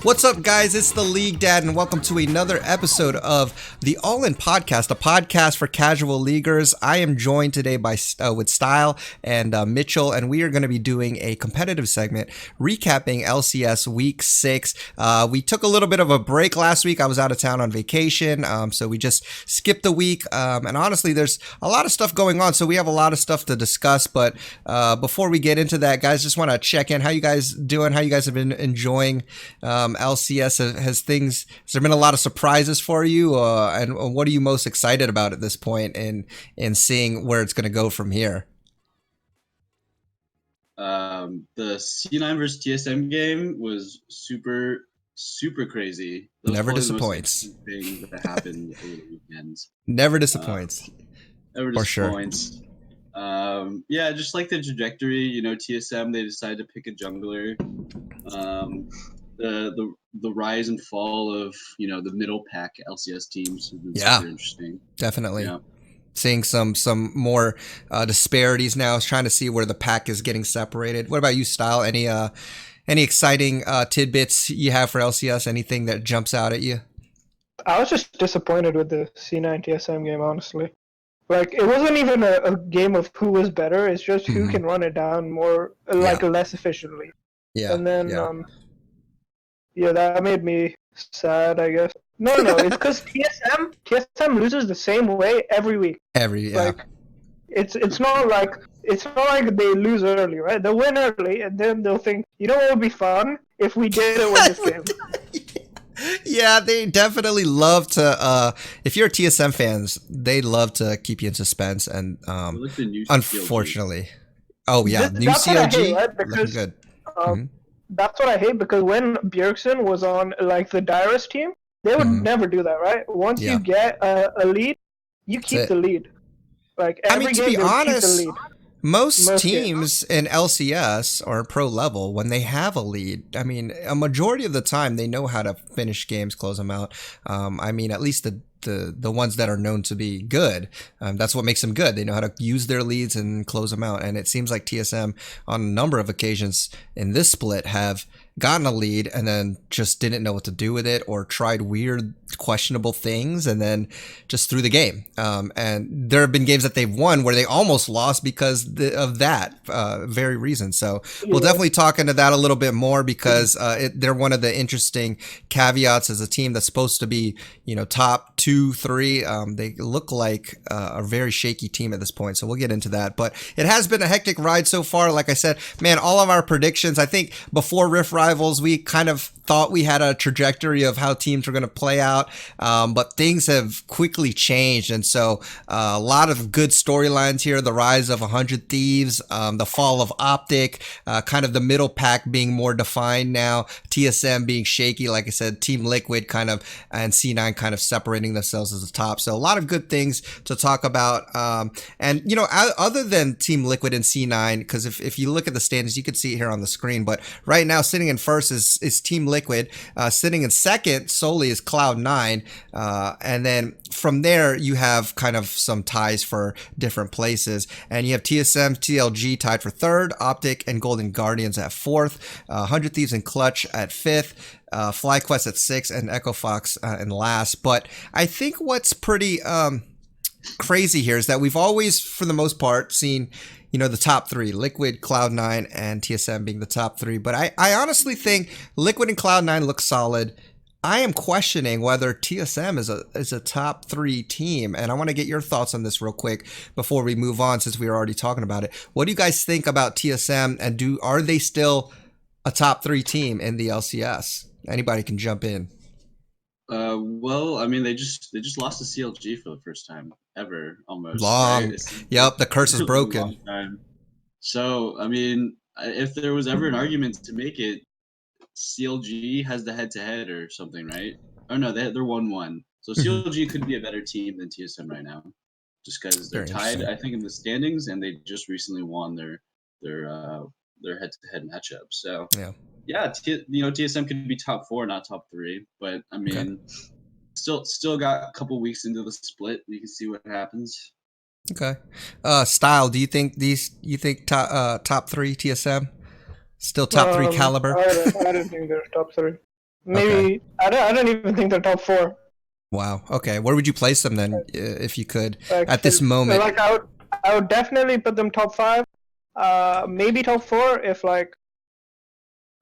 What's up, guys? It's the League Dad, and welcome to another episode of the All In Podcast, a podcast for casual leaguers. I am joined today by with Style and Mitchell, and we are going to be doing a competitive segment recapping LCS Week 6. We took a little bit of a break last week. I was out of town on vacation, so we just skipped the week. And honestly, there's a lot of stuff going on, so we have a lot of stuff to discuss. But before we get into that, guys, just want to check in. How you guys doing? How you guys have been enjoying LCS? Has there been a lot of surprises for you, and what are you most excited about at this point in seeing where it's going to go from here? The C9 versus TSM game was super crazy. Never disappoints. Thing that happened over the weekends. Never disappoints. Never For disappoints. Sure. Yeah, just like the trajectory. You know, TSM, they decided to pick a jungler. The rise and fall of, you know, the middle pack LCS teams has been super interesting. Definitely. Yeah. Seeing some more disparities now, trying to see where the pack is getting separated. What about you, Style? Any exciting tidbits you have for LCS? Anything that jumps out at you? I was just disappointed with the C9 TSM game, honestly. Like, it wasn't even a game of who was better. It's just who can run it down more, less efficiently. Yeah. And then, that made me sad, I guess. No, it's because TSM loses the same way every week. Like, it's not like they lose early, right? They'll win early, and then they'll think, you know what would be fun if we didn't win this game. Yeah, they definitely love to. If you're TSM fans, they love to keep you in suspense, and unfortunately, new CLG, hate, right? Because, good. That's what I hate, because when Bjergsen was on like the Dyrus team, they would never do that, right? Once you get a lead, you keep the lead. Like, every game, to be honest, keep the lead. Most teams in LCS or pro level, when they have a lead, I mean, a majority of the time they know how to finish games, close them out. I mean, at least the ones that are known to be good. That's what makes them good. They know how to use their leads and close them out. And it seems like TSM on a number of occasions in this split have gotten a lead and then just didn't know what to do with it, or tried weird, questionable things and then just threw the game. And there have been games that they've won where they almost lost because of that very reason. So we'll definitely talk into that a little bit more, because they're one of the interesting caveats as a team that's supposed to be, you know, top 2, 3. They look like a very shaky team at this point. So we'll get into that. But it has been a hectic ride so far. Like I said, man, all of our predictions, I think before Rift Rivals, we kind of thought we had a trajectory of how teams were going to play out, but things have quickly changed. And so a lot of good storylines here: the rise of 100 Thieves, the fall of Optic, kind of the middle pack being more defined now, TSM being shaky, like I said, Team Liquid and C9 kind of separating themselves as the top. So a lot of good things to talk about. And, you know, other than Team Liquid and C9, because if you look at the standings, you can see it here on the screen, but right now sitting in first is Team Liquid. Sitting in second solely is Cloud9. And then from there, you have kind of some ties for different places. And you have TSM, TLG tied for third, Optic and Golden Guardians at fourth, 100 Thieves and Clutch at fifth, FlyQuest at sixth, and Echo Fox in last. But I think what's pretty crazy here is that we've always, for the most part, seen, you know, the top three: Liquid, Cloud9, and TSM being the top three. But I honestly think Liquid and Cloud9 look solid. I am questioning whether TSM is a top 3 team, and I want to get your thoughts on this real quick before we move on, since we were already talking about it. What do you guys think about TSM, and are they still a top 3 team in the LCS? Anybody can jump in. Well, I mean, they just lost to CLG for the first time ever, almost. Long. Right? Yep, the curse is broken. So, I mean, if there was ever an argument to make it, CLG has the head-to-head or something, right? Oh no, they're 1-1. So CLG could be a better team than TSM right now, just because they're tied, I think, in the standings, and they just recently won their head-to-head matchup. So yeah, TSM could be top 4, not top 3. But I mean, still got a couple weeks into the split. We can see what happens. Okay. Style. Do you think top three TSM still top three caliber? I don't think they're top three. Maybe okay. I don't even think they're top four. Wow. Okay. Where would you place them then, if you could, at this moment? Like I would definitely put them top 5. Maybe top 4 if like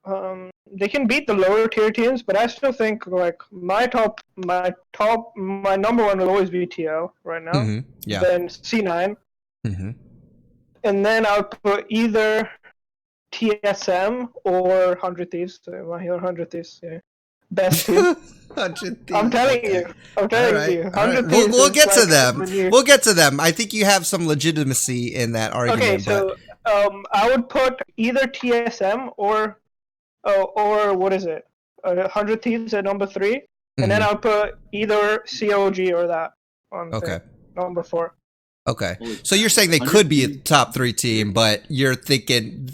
they can beat the lower tier teams, but I still think like my number 1 will always be TL right now. Mm-hmm. Yeah. Then C9. Mm-hmm. And then I'll put either TSM or 100 Thieves. My hero 100 Thieves. Yeah. Best team. 100 Thieves. I'm telling you. I'm telling you. 100 Thieves. We'll get to them. We'll get to them. I think you have some legitimacy in that argument. Okay, so I would put either TSM or what is it? 100 Thieves at number 3, and then I'll put either COG or that on number 4. Okay, so you're saying they could be a top 3 team, but you're thinking,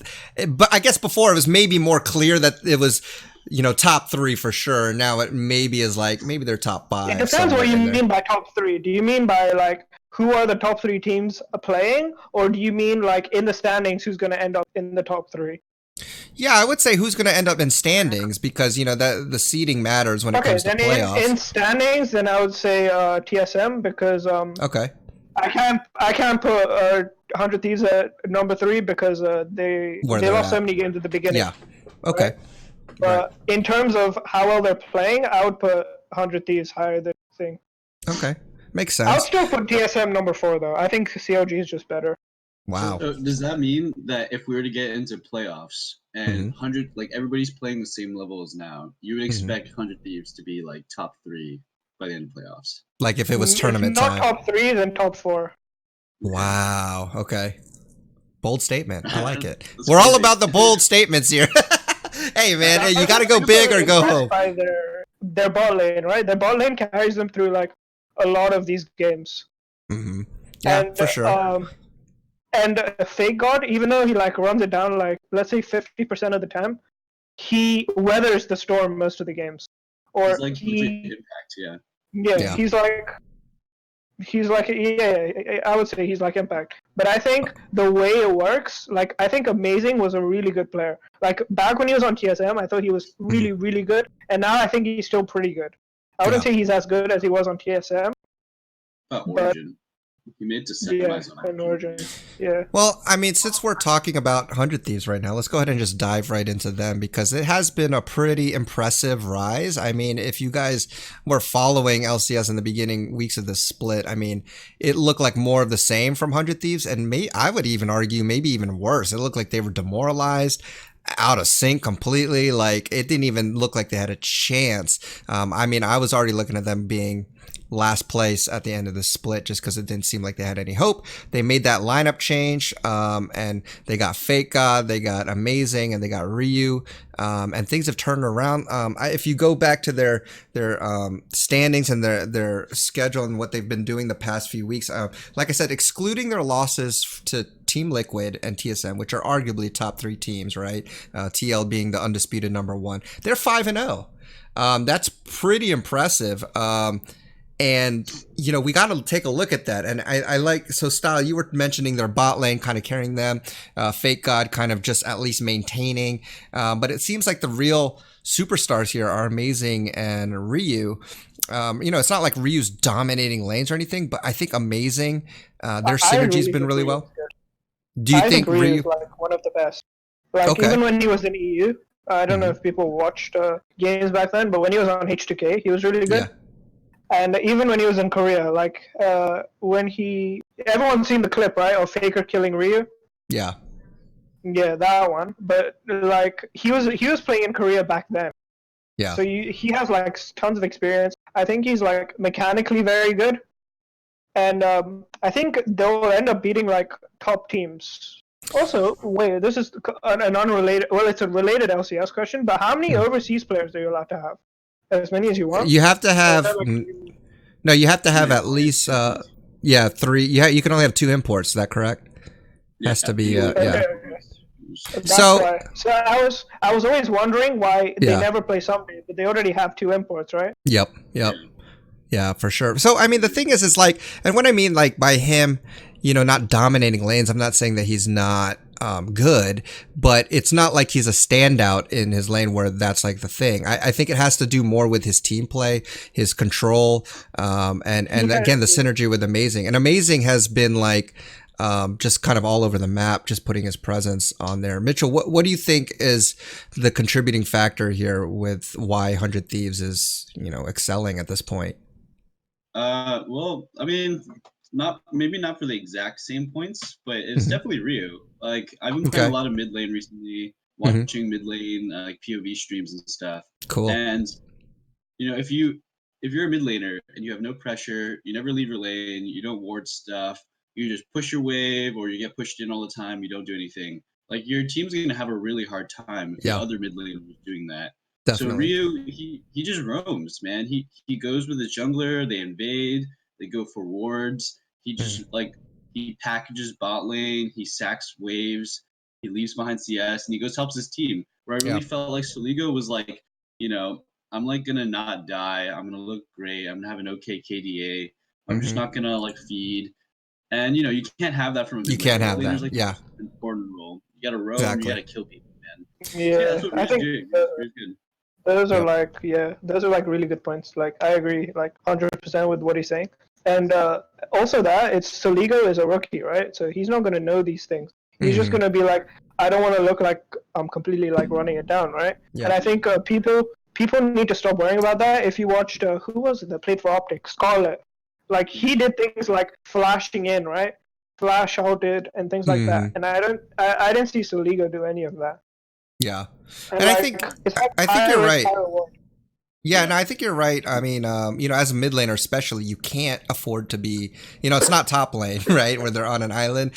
but I guess before it was maybe more clear that it was, top 3 for sure. Now it maybe is like maybe they're top 5. It depends what you mean by top 3. Do you mean by like who are the top 3 teams playing, or do you mean like in the standings who's going to end up in the top 3? Yeah, I would say who's going to end up in standings because the seeding matters when it comes to playoffs. In standings, then I would say TSM because I can't put 100 Thieves at number 3 because they lost so many games at the beginning. Yeah. Okay. Right? But in terms of how well they're playing, I would put 100 Thieves higher than thing. Okay. Makes sense. I'll still put TSM number 4 though. I think COG is just better. Wow. So, does that mean that if we were to get into playoffs and 100, like everybody's playing the same level as now, you would expect 100 Thieves to be like top 3 by the end of playoffs? Like if it was tournament time. Not top 3, then top 4. Wow. Okay. Bold statement. I like it. We're all about the bold statements here. Hey man, you got to go big or go home. By their bot lane, right? Their bot lane carries them through like a lot of these games. Mm-hmm. Yeah, for sure. And Fake God, even though he like runs it down like let's say 50% of the time, he weathers the storm most of the games. Or he's like impact, yeah, he's like I would say he's like Impact. But I think the way it works, like I think Amazing was a really good player. Like back when he was on TSM, I thought he was really, really good, and now I think he's still pretty good. I wouldn't say he's as good as he was on TSM. Origin. He made to semis on Origin. Yeah. Well, I mean, since we're talking about 100 Thieves right now, let's go ahead and just dive right into them because it has been a pretty impressive rise. I mean, if you guys were following LCS in the beginning weeks of the split, I mean, it looked like more of the same from 100 Thieves, and I would even argue maybe even worse. It looked like they were demoralized, out of sync completely. Like it didn't even look like they had a chance. I mean, I was already looking at them being last place at the end of the split just because it didn't seem like they had any hope. They made that lineup change, and they got Fake God, they got Amazing, and they got Ryu, and things have turned around. If you go back to their standings and their schedule and what they've been doing the past few weeks, like I said, excluding their losses to Team Liquid and TSM, which are arguably top 3 teams, right? TL being the undisputed number 1. They're 5-0. That's pretty impressive. And, we got to take a look at that. And I like, so Style, you were mentioning their bot lane kind of carrying them, Fake God kind of just at least maintaining. But it seems like the real superstars here are Amazing and Ryu. It's not like Ryu's dominating lanes or anything, but I think Amazing, their synergy's been really well. Do you think Ryu is like one of the best? Like even when he was in EU, I don't know if people watched games back then, but when he was on H2K, he was really good. Yeah. And even when he was in Korea, like everyone's seen the clip, right, of Faker killing Ryu. Yeah. Yeah, that one. But like he was playing in Korea back then. Yeah. So he has like tons of experience. I think he's like mechanically very good, and I think they'll end up beating like top teams. Also, wait, this is an unrelated. Well, it's a related LCS question. But how many overseas players are you allowed to have? As many as you want. You have to have you have to have at least 3. Yeah, you can only have 2 imports. Is that correct? Has to be yeah. So I was always wondering why they never play Sunday, but they already have 2 imports, right? Yep. Yeah, for sure. So I mean, the thing is like, and what I mean like by him, not dominating lanes. I'm not saying that he's not good, but it's not like he's a standout in his lane where that's like the thing. I think it has to do more with his team play, his control, and again, the synergy with Amazing. And Amazing has been like just kind of all over the map, just putting his presence on there. Mitchell, what do you think is the contributing factor here with why 100 Thieves is, excelling at this point? Well, I mean, maybe not for the exact same points, but it's definitely Ryu. Like, I've been playing a lot of mid lane recently, watching mid lane like POV streams and stuff. Cool. And if you're a mid laner and you have no pressure, you never leave your lane, you don't ward stuff, you just push your wave, or you get pushed in all the time, you don't do anything. Like, your team's gonna have a really hard time if the other mid laner is doing that. Definitely. So Ryu, he just roams, man. He goes with his jungler, they invade, they go for wards. He just he packages bot lane, he sacks waves, he leaves behind CS, and he goes helps his team. Where I really felt like Soligo was like, I'm like gonna not die, I'm gonna look great, I'm gonna have an okay KDA, I'm just not gonna like feed. And you can't have that from a mid. You can't have that. Like, yeah. An important role. You gotta roam, Exactly. you gotta kill people, man. Yeah, that's what I think doing. Good. those are like really good points. Like, I agree like 100% with what he's saying. And also that it's Soligo is a rookie, right? So he's not gonna know these things. He's just gonna be like, I don't want to look like I'm completely like running it down, right? Yeah. And I think people need to stop worrying about that. If you watched who was it that played for Optic, Scarlet, like he did things like flashing in, right? Flash outed and things like that. And I didn't see Soligo do any of that. Yeah. And I think you're right. Yeah, no, I think you're right. I mean, as a mid laner especially, you can't afford to be, it's not top lane, right? Where they're on an island.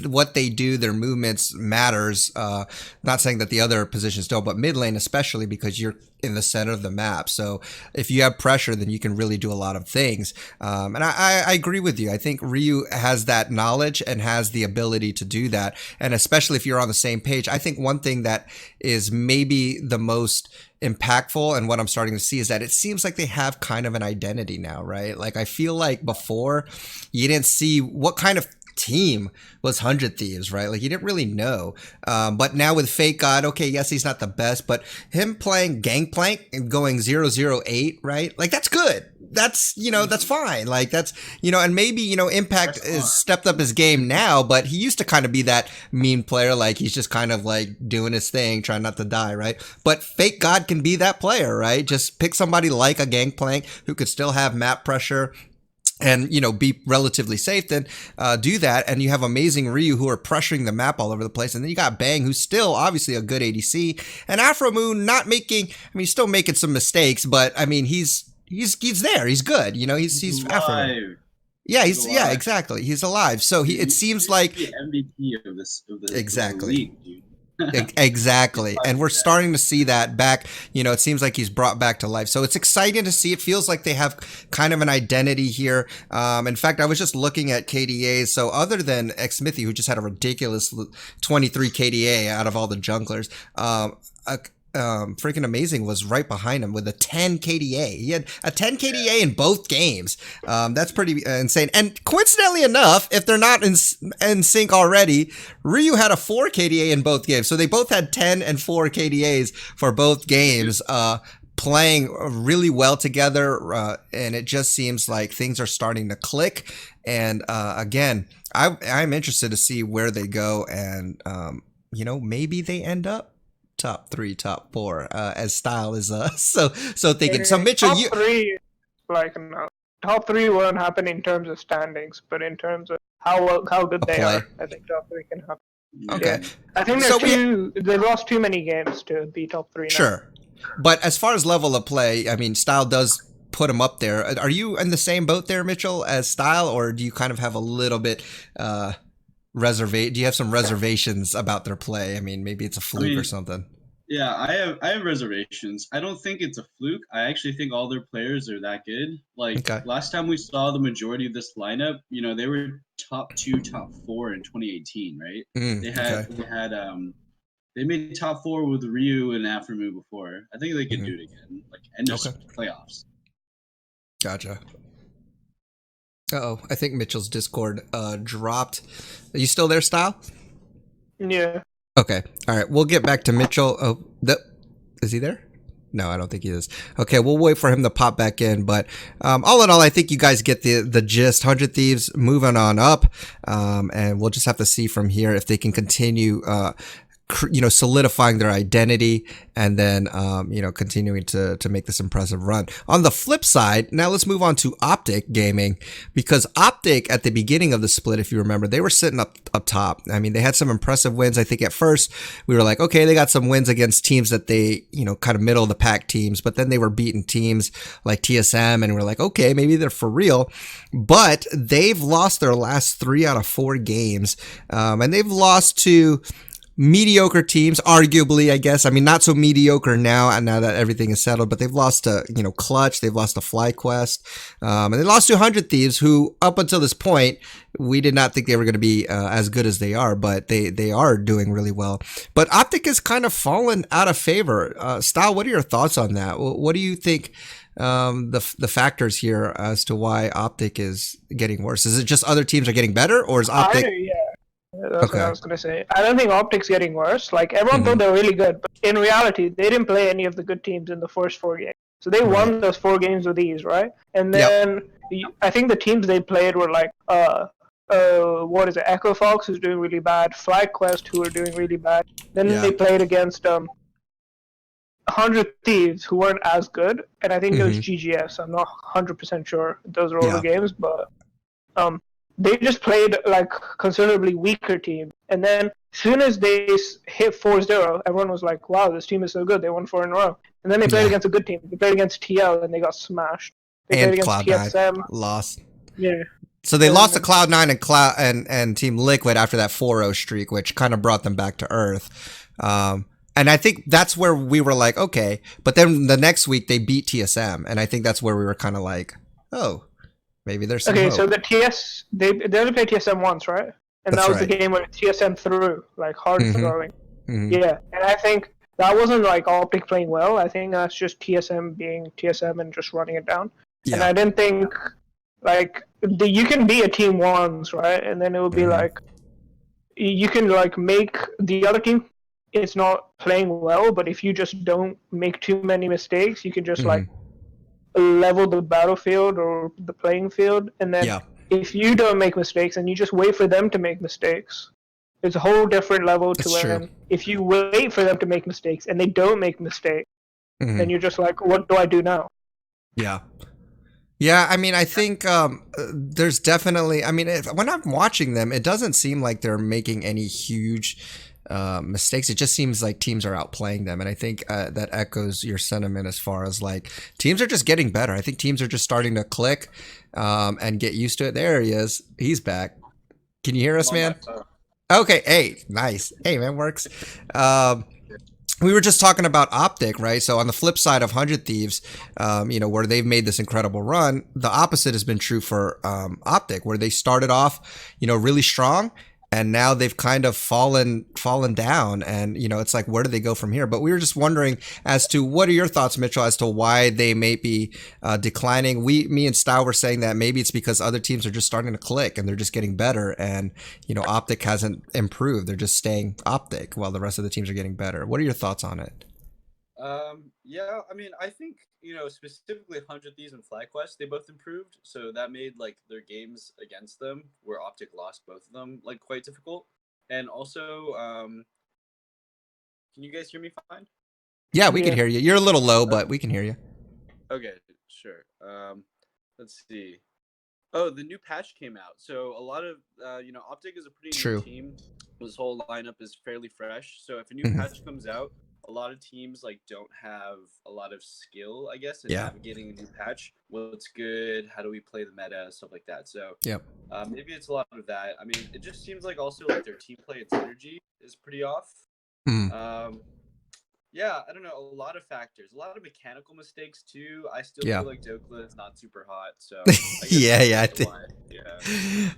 What they do, their movements matters. Not saying that the other positions don't, but mid lane especially because you're in the center of the map. So if you have pressure, then you can really do a lot of things. And I agree with you. I think Ryu has that knowledge and has the ability to do that. And especially if you're on the same page, I think one thing that is maybe the most impactful and what I'm starting to see is that it seems like they have kind of an identity now, right? Like I feel like before you didn't see what kind of team was 100 Thieves, right? Like you didn't really know. But now with Fake God, okay, yes, he's not the best, but him playing Gangplank and going 008, right? Like that's good. That's, that's fine. Like that's, and maybe, Impact has stepped up his game now, but he used to kind of be that meme player. Like he's just kind of like doing his thing, trying not to die, right? But Fake God can be that player, right? Just pick somebody like a Gangplank who could still have map pressure and, be relatively safe, then do that. And you have Amazing Ryu who are pressuring the map all over the place. And then you got Bang, who's still obviously a good ADC. And Afro Moon he's still making some mistakes, but I mean, he's there. He's good. He's Afro Moon. Yeah, yeah, exactly. He's alive. So it seems like the MVP of this exactly. league, dude. Exactly. And we're starting to see that back. It seems like he's brought back to life. So it's exciting to see. It feels like they have kind of an identity here. In fact, I was just looking at KDAs. So other than Xmithy, who just had a ridiculous 23 KDA out of all the junglers, freaking Amazing was right behind him with a 10 KDA. He had a 10 KDA in both games. That's pretty insane. And coincidentally enough, if they're not in sync already, Ryu had a 4 KDA in both games. So they both had 10 and 4 KDAs for both games. Playing really well together, and it just seems like things are starting to click. And again, I'm interested to see where they go, and maybe they end up top 3, top 4, as Style is so thinking. So Mitchell, top 3, like no, top 3 won't happen in terms of standings, but in terms of how good they are, I think top 3 can happen. Okay, yeah. I think they lost too many games to be top 3 now. Sure, but as far as level of play, I mean, Style does put him up there. Are you in the same boat there, Mitchell, as Style, or do you kind of have a little bit do you have some reservations about their play? I mean, maybe it's a fluke or something. Yeah, I have reservations. I don't think it's a fluke. I actually think all their players are that good. Like last time we saw the majority of this lineup, they were top 2, top 4 in 2018, right? They made top 4 with Ryu and Afromu before. I think they could do it again, like end of playoffs. Gotcha. Uh-oh, I think Mitchell's Discord dropped. Are you still there, Style? Yeah. Okay. All right. We'll get back to Mitchell. Oh, is he there? No, I don't think he is. Okay, we'll wait for him to pop back in. But all in all, I think you guys get the gist. 100 Thieves moving on up, and we'll just have to see from here if they can continue solidifying their identity and then, continuing to make this impressive run. On the flip side, now let's move on to Optic Gaming, because Optic at the beginning of the split, if you remember, they were sitting up top. I mean, they had some impressive wins. I think at first we were like, okay, they got some wins against teams that they, kind of middle of the pack teams, but then they were beating teams like TSM and we're like, okay, maybe they're for real. But they've lost their last 3 out of 4 games. And they've lost to mediocre teams, arguably, I guess. I mean, not so mediocre now that everything is settled, but they've lost to, Clutch, they've lost to FlyQuest, and they lost to 100 Thieves, who up until this point, we did not think they were going to be as good as they are, but they are doing really well. But Optic has kind of fallen out of favor. Style, what are your thoughts on that? What do you think the factors here as to why Optic is getting worse? Is it just other teams are getting better, or is Optic... That's what I was going to say. I don't think Optic's getting worse. Like, everyone thought they were really good, but in reality, they didn't play any of the good teams in the first 4 games. So they won those 4 games with ease, right? And then I think the teams they played were like, Echo Fox, who's doing really bad, FlyQuest, who are doing really bad. Then they played against 100 Thieves, who weren't as good, and I think it was GGS. I'm not 100% sure those are all the games, but they just played like considerably weaker team. And then as soon as they hit 4-0, everyone was like, wow, this team is so good. They won 4 in a row. And then they played against a good team. They played against TL and they got smashed. They played against Cloud9 TSM. lost. Yeah. So they lost to Cloud9 and Team Liquid after that 4-0 streak, which kind of brought them back to earth. And I think that's where we were like, okay. But then the next week they beat TSM. And I think that's where we were kind of like, oh, maybe there's some hope. So the they only played TSM once, right? And that was the game where TSM threw, like hard throwing. Yeah, and I think that wasn't like Optic playing well. I think that's just TSM being TSM and just running it down. Yeah. And I didn't think, like, you can be a team once, right? And then it would be like, you can like make the other team, it's not playing well, but if you just don't make too many mistakes, you can just like level the battlefield or the playing field, and then if you don't make mistakes and you just wait for them to make mistakes, it's a whole different level to when if you wait for them to make mistakes and they don't make mistakes, then you're just like, what do I do now? Yeah, I mean, I think there's definitely, I mean, when I'm watching them, it doesn't seem like they're making any huge mistakes. It just seems like teams are outplaying them, and I think that echoes your sentiment as far as like teams are just getting better. I think teams are just starting to click and get used to it. There he is. He's back. Can you hear us, man? Okay. Hey, nice. Hey, man, works. We were just talking about Optic, right? So on the flip side of 100 Thieves, where they've made this incredible run, the opposite has been true for Optic, where they started off, really strong. And now they've kind of fallen down, and it's like, where do they go from here? But we were just wondering as to what are your thoughts, Mitchell, as to why they may be declining. Me and Style were saying that maybe it's because other teams are just starting to click and they're just getting better, and Optic hasn't improved. They're just staying Optic while the rest of the teams are getting better. What are your thoughts on it? Yeah, I mean, I think, specifically 100 Thieves and FlyQuest, they both improved. So that made, like, their games against them, where Optic lost both of them, like, quite difficult. And also, can you guys hear me fine? Yeah, we can hear you. You're a little low, but we can hear you. Okay, sure. Let's see. Oh, the new patch came out. So a lot of, Optic is a pretty new team. This whole lineup is fairly fresh. So if a new patch comes out, a lot of teams like don't have a lot of skill, I guess, in navigating a new patch. What's good? How do we play the meta? Stuff like that. So maybe it's a lot of that. I mean, it just seems like also like their team play and synergy is pretty off. Yeah, I don't know. A lot of factors, a lot of mechanical mistakes too. I still feel like Dokla is not super hot. So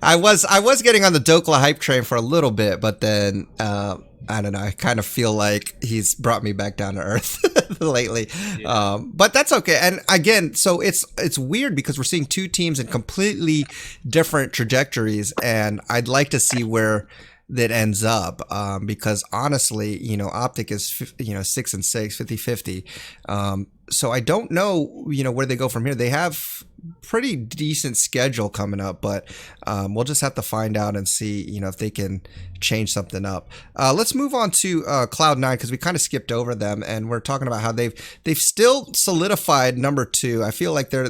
I was getting on the Dokla hype train for a little bit, but then I don't know. I kind of feel like he's brought me back down to earth. lately. Yeah. But that's okay. And again, so it's weird because we're seeing two teams in completely different trajectories, and I'd like to see where that ends up, because honestly, Optic is 6-6, 50-50. So I don't know, where they go from here. They have pretty decent schedule coming up, but we'll just have to find out and see, if they can change something up. Let's move on to Cloud9, because we kind of skipped over them, and we're talking about how they've still solidified number 2. I feel like they're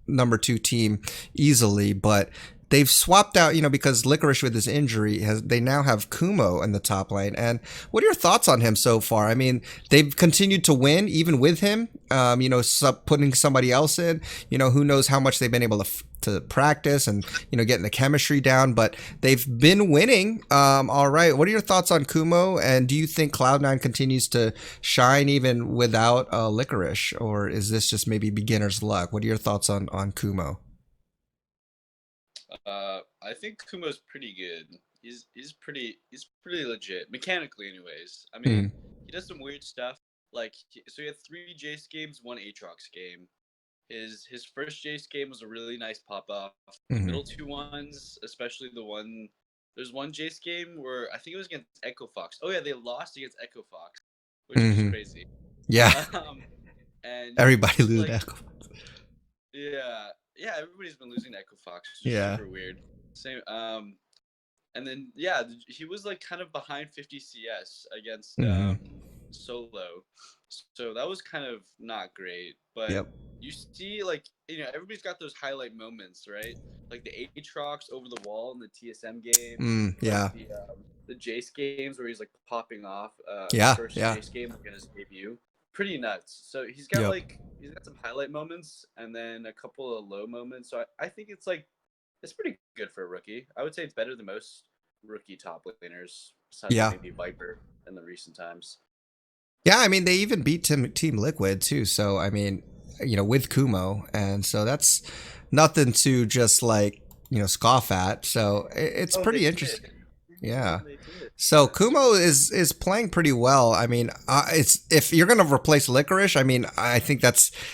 number 2 team easily, but they've swapped out, because Licorice with his injury they now have Kumo in the top lane. And what are your thoughts on him so far? I mean, they've continued to win even with him, putting somebody else in, who knows how much they've been able to practice and, getting the chemistry down, but they've been winning. All right. What are your thoughts on Kumo? And do you think Cloud9 continues to shine even without Licorice, or is this just maybe beginner's luck? What are your thoughts on Kumo? I think Kumo's pretty good. He's pretty legit mechanically, anyways. I mean, he does some weird stuff. Like, so he had 3 Jace games, 1 Aatrox game. His first Jace game was a really nice pop off. Middle 2 ones, especially the one. There's one Jace game where I think it was against Echo Fox. Oh yeah, they lost against Echo Fox, which is crazy. Yeah. And everybody loses Echo Fox. Yeah, everybody's been losing to Echo Fox. Which is super weird. Same. And then he was like kind of behind 50 CS against Solo, so that was kind of not great. But you see, like, everybody's got those highlight moments, right? Like the Aatrox over the wall in the TSM game. The Jace games where he's like popping off. First Jace game like in his debut. Pretty nuts. So he's got he's got some highlight moments and then a couple of low moments. So I think it's pretty good for a rookie. I would say it's better than most rookie top laners, besides maybe Viper in the recent times. Yeah, I mean, they even beat Team Liquid too. So I mean, with Kumo, and so that's nothing to just scoff at. So it's pretty interesting. Yeah. So Kumo is playing pretty well. I mean, if you're gonna replace Licorice, I mean, I think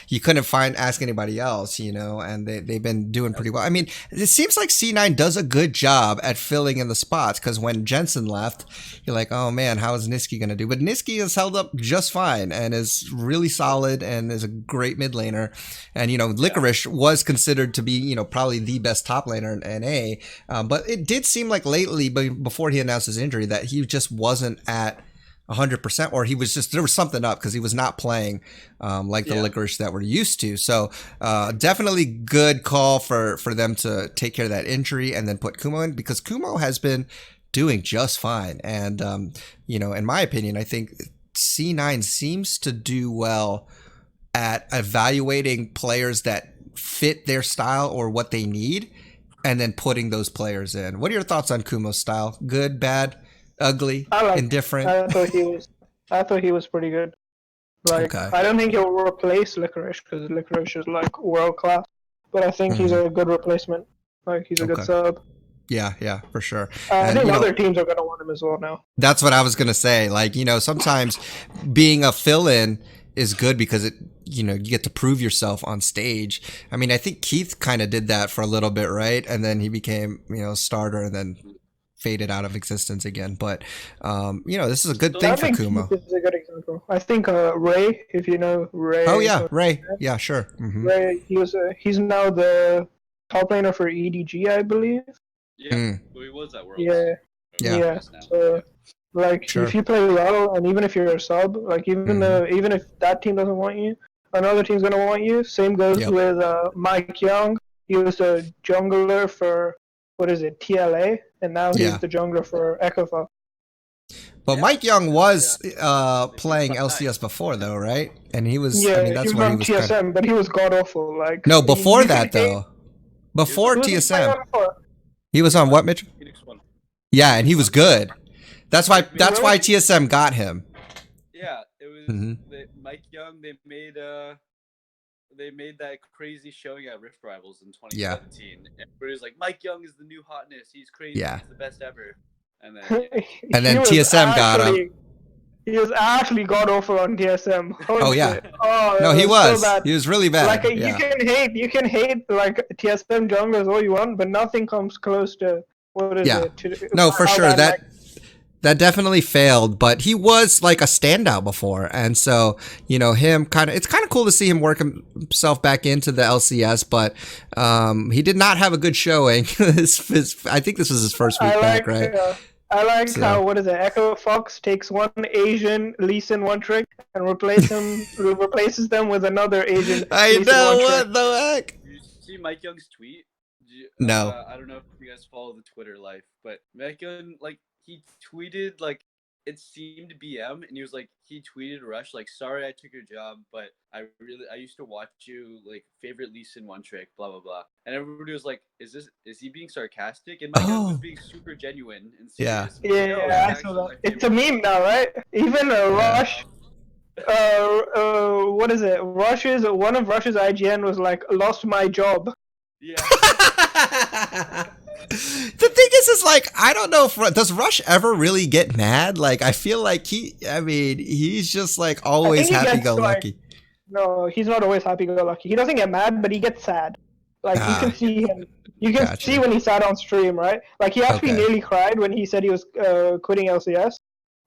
you couldn't ask anybody else, and they've been doing pretty well. I mean, it seems like C9 does a good job at filling in the spots, because when Jensen left, you're like, oh man, how is Nisqy gonna do? But Nisqy has held up just fine and is really solid and is a great mid laner. And Licorice was considered to be probably the best top laner in NA, but it did seem like lately, before he announced his injury, that he just wasn't at 100%, or there was something up, because he was not playing the Licorice that we're used to. So definitely good call for them to take care of that injury and then put Kumo in, because Kumo has been doing just fine. And in my opinion, I think C9 seems to do well at evaluating players that fit their style or what they need, and then putting those players in. What are your thoughts on Kumo's style? Good, bad, ugly, indifferent? I thought he was pretty good. I don't think he'll replace Licorice, because Licorice is world class. But I think he's a good replacement. He's a good sub. Yeah, for sure. I think other teams are gonna want him as well now. That's what I was gonna say. Sometimes being a fill-in is good, because you get to prove yourself on stage. I mean, I think Keith kind of did that for a little bit, right? And then he became, starter, and then faded out of existence again. But, this is a good thing for Kumo. Keith is a good example. I think Ray, if you know Ray. Oh yeah, Ray. Yeah, sure. Ray, he's now the top laner for EDG, I believe. Yeah, well, he was at Worlds. Yeah. So, if you play well, and even if you're a sub, even if that team doesn't want you, another team's gonna want you. Same goes with Mike Young. He was a jungler for TLA, and now he's the jungler for Echo Fox. But Mike Young was playing LCS before, though, right? And he was. Yeah, I mean, that's he was on TSM, but he was god awful. No, before that though. Before TSM, he was on what, Mitchell? Yeah, and he was good. That's why TSM got him. Yeah, it was Mike Young. They made that crazy showing at Rift Rivals in 2017. Everybody was like, Mike Young is the new hotness. He's crazy. He's the best ever. And then TSM got him. He was actually god awful on TSM. Holy Oh, yeah. shit. Oh, No, he it was. so bad. He was really bad. Like yeah. you can hate like TSM junglers all you want, but nothing comes close to what is Yeah. it? No, for how sure. bad, like, That definitely failed, but he was like a standout before. And so, you know, it's kind of cool to see him work himself back into the LCS, but he did not have a good showing. I think this was his first week back, right? I like how, what is it, Echo Fox takes one Asian Lee Sin one trick and replaces them with another Asian I Lee Sin know, one what trick. the heck? Did you see Mike Young's tweet? No. I don't know if you guys follow the Twitter life, but Mike Young, like, he tweeted, like, it seemed BM, and he was like, he tweeted Rush, like, sorry I took your job, but I used to watch you, like, favorite Lee Sin one trick, blah, blah, blah. And everybody was like, is he being sarcastic? And Mike Young was being super genuine and serious. Yeah, it's a meme now, right? Even Rush, what is it? One of Rush's IGN was like, lost my job. Yeah. The thing is like, I don't know if does Rush ever really get mad? Like, I feel like he's just like always happy-go-lucky. Like, no, he's not always happy-go-lucky. He doesn't get mad, but he gets sad. Like, you can see him. You can see when he sat on stream, right? Like, he actually nearly cried when he said he was quitting LCS.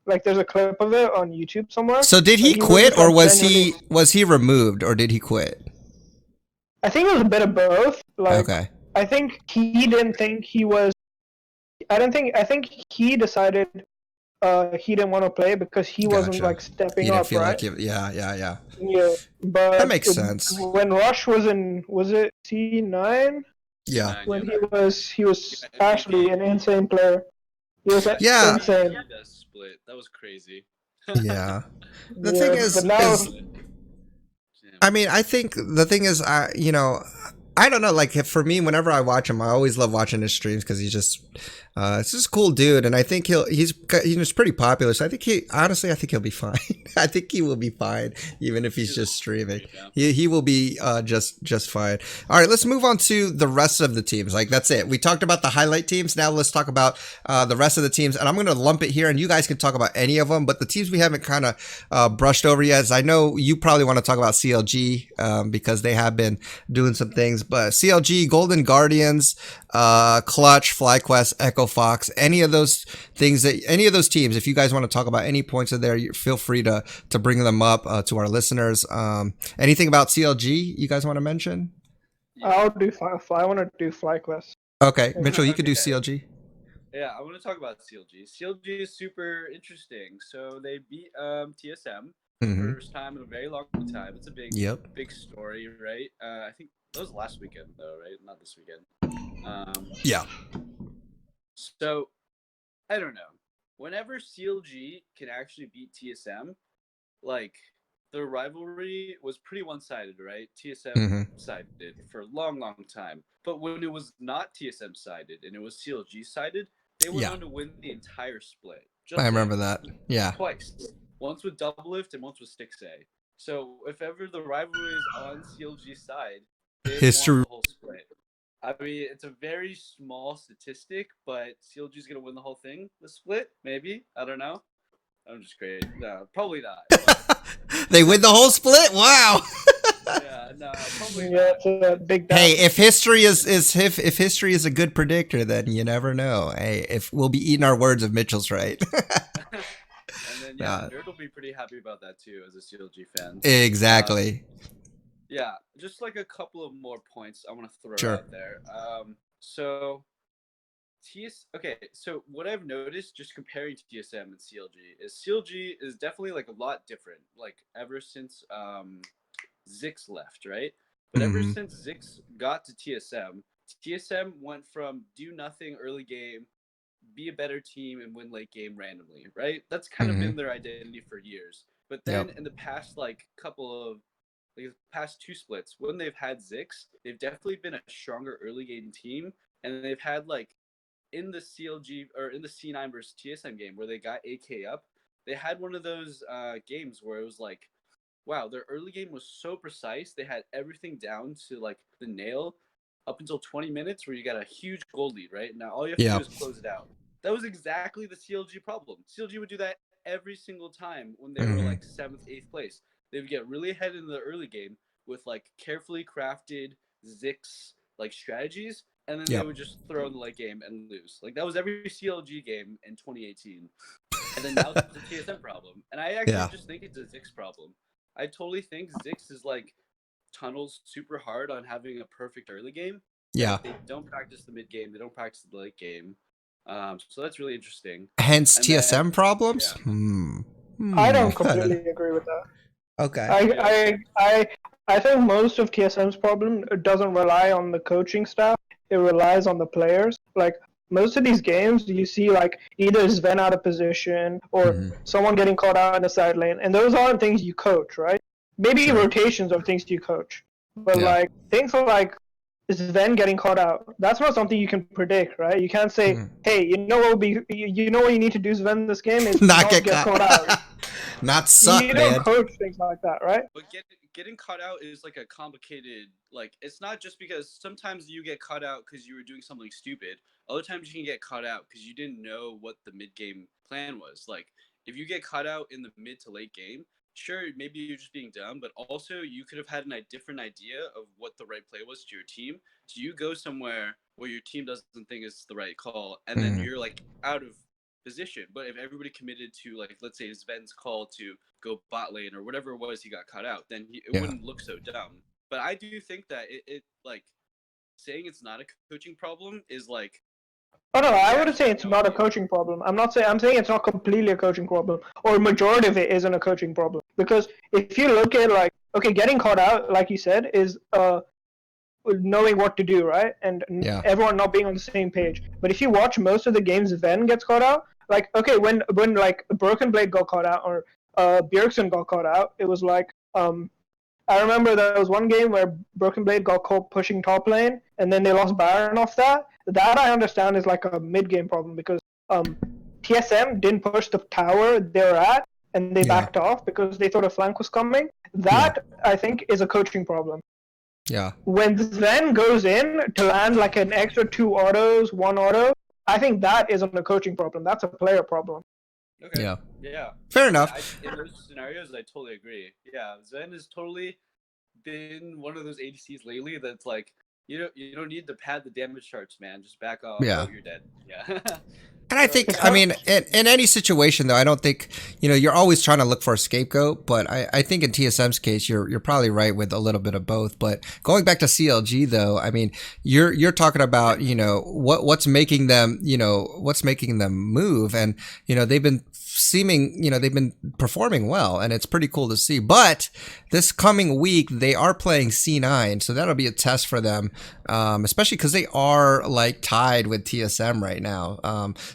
Like, there's a clip of it on YouTube somewhere. So did he quit, or was he removed, or did he quit? I think it was a bit of both. Like, okay. I think he didn't think he was. I think he decided he didn't want to play because he wasn't like stepping up, right? Like yeah. Yeah, but that makes sense. When Rush was it C9? Yeah. When he was actually an insane player. He was insane. That split. That was crazy. Yeah. The thing is, I mean, I think the thing is, you know, I don't know. Like, for me, whenever I watch him, I always love watching his streams because he's just, it's just a cool dude, and I think he's pretty popular. So I think he'll be fine. I think he will be fine, even if he's just streaming. He will be just fine. All right, let's move on to the rest of the teams. Like, that's it. We talked about the highlight teams. Now let's talk about the rest of the teams, and I'm gonna lump it here, and you guys can talk about any of them. But the teams we haven't kind of brushed over yet, is I know you probably want to talk about CLG because they have been doing some things. But CLG, Golden Guardians, Clutch, FlyQuest, Echo Fox, any of those teams, if you guys want to talk about any points of there, feel free to bring them up to our listeners. Anything about CLG you guys want to mention? I'll do I want to do FlyQuest. Okay, Mitchell, you could do CLG. Yeah, I want to talk about CLG. CLG is super interesting. So they beat TSM first time in a very long time. It's a big story, right? I think that was last weekend though, right? Not this weekend. Yeah. So I don't know. Whenever CLG can actually beat TSM, like, the rivalry was pretty one-sided, right? TSM sided for a long, long time. But when it was not TSM sided and it was CLG sided, they went on to win the entire split. I remember that. Yeah. Twice. Once with Doublelift and once with Stixxay. So if ever the rivalry is on CLG's side, history won the whole split. I mean, it's a very small statistic, but CLG's gonna win the whole thing. The split, maybe. I don't know. I'm just crazy. No, probably not. They win the whole split. Wow. Yeah, no, probably not. It's a big hey, if history if history is a good predictor, then you never know. Hey, if we'll be eating our words if Mitchell's right. And then Nerd will be pretty happy about that too, as a CLG fan. Exactly. Yeah, just like a couple of more points I want to throw out there. So what I've noticed just comparing TSM and CLG is definitely like a lot different. Like, ever since Zix left, right? But ever since Zix got to TSM went from do nothing early game, be a better team, and win late game randomly, right? That's kind of been their identity for years. But then in the past past two splits, when they've had Zix, they've definitely been a stronger early game team, and they've had, like, in the CLG or in the C9 versus TSM game where they got AK up, they had one of those games where it was like, wow, their early game was so precise. They had everything down to, like, the nail up until 20 minutes where you got a huge gold lead, right? Now all you have to do is close it out. That was exactly the CLG problem. CLG would do that every single time when they were like 7th, 8th place. They would get really ahead in the early game with like carefully crafted Zix like strategies, and then they would just throw in the late game and lose. Like that was every CLG game in 2018. And then now it's a TSM problem. And I actually just think it's a Zix problem. I totally think Zix is like tunnels super hard on having a perfect early game. Yeah. They don't practice the mid game. They don't practice the late game. So that's really interesting. Hence and TSM then, problems? Yeah. I don't completely agree with that. Okay. I think most of TSM's problem doesn't rely on the coaching staff. It relies on the players. Like most of these games, you see like either Sven out of position or someone getting caught out in the side lane, and those aren't things you coach, right? Maybe rotations are things you coach, but like things like Sven getting caught out, that's not something you can predict, right? You can't say, hey, you know what you need to do, Sven, this game is not get caught out. Not suck, you man. don't coach things like that, right? But getting caught out is like a complicated, like, it's not just because sometimes you get caught out because you were doing something stupid. Other times you can get caught out because you didn't know what the mid-game plan was. Like, if you get caught out in the mid to late game, sure, maybe you're just being dumb, but also you could have had a different idea of what the right play was to your team. So you go somewhere where your team doesn't think it's the right call, and then you're, like, out of position. But if everybody committed to, like, let's say Sven's call to go bot lane or whatever it was he got caught out, then it wouldn't look so dumb. But I do think that it like saying it's not a coaching problem is like, oh no, I wouldn't say it's not a coaching problem. I'm saying it's not completely a coaching problem, or majority of it isn't a coaching problem. Because if you look at like, okay, getting caught out, like you said, is knowing what to do, right? And everyone not being on the same page. But if you watch most of the games Sven gets caught out, like, okay, when like Broken Blade got caught out or Bjergsen got caught out, it was like, I remember there was one game where Broken Blade got caught pushing top lane, and then they lost Baron off that. That I understand is like a mid-game problem because TSM didn't push the tower they were at, and they backed off because they thought a flank was coming. That, I think, is a coaching problem. Yeah. When Sven goes in to land like an extra 2 autos, 1 auto, I think that isn't a coaching problem. That's a player problem. Okay. Yeah. Yeah. Fair enough. In those scenarios, I totally agree. Yeah, Sven has totally been one of those ADCs lately that's like, you don't need to pad the damage charts, man. Just back off. Yeah. Oh, you're dead. Yeah. And I think, I mean, in any situation, though, I don't think, you're always trying to look for a scapegoat. But I think in TSM's case, you're probably right with a little bit of both. But going back to CLG, though, I mean, you're talking about, what's making them move. And, they've been they've been performing well, and it's pretty cool to see. But this coming week, they are playing C9. So that'll be a test for them, especially because they are like tied with TSM right now.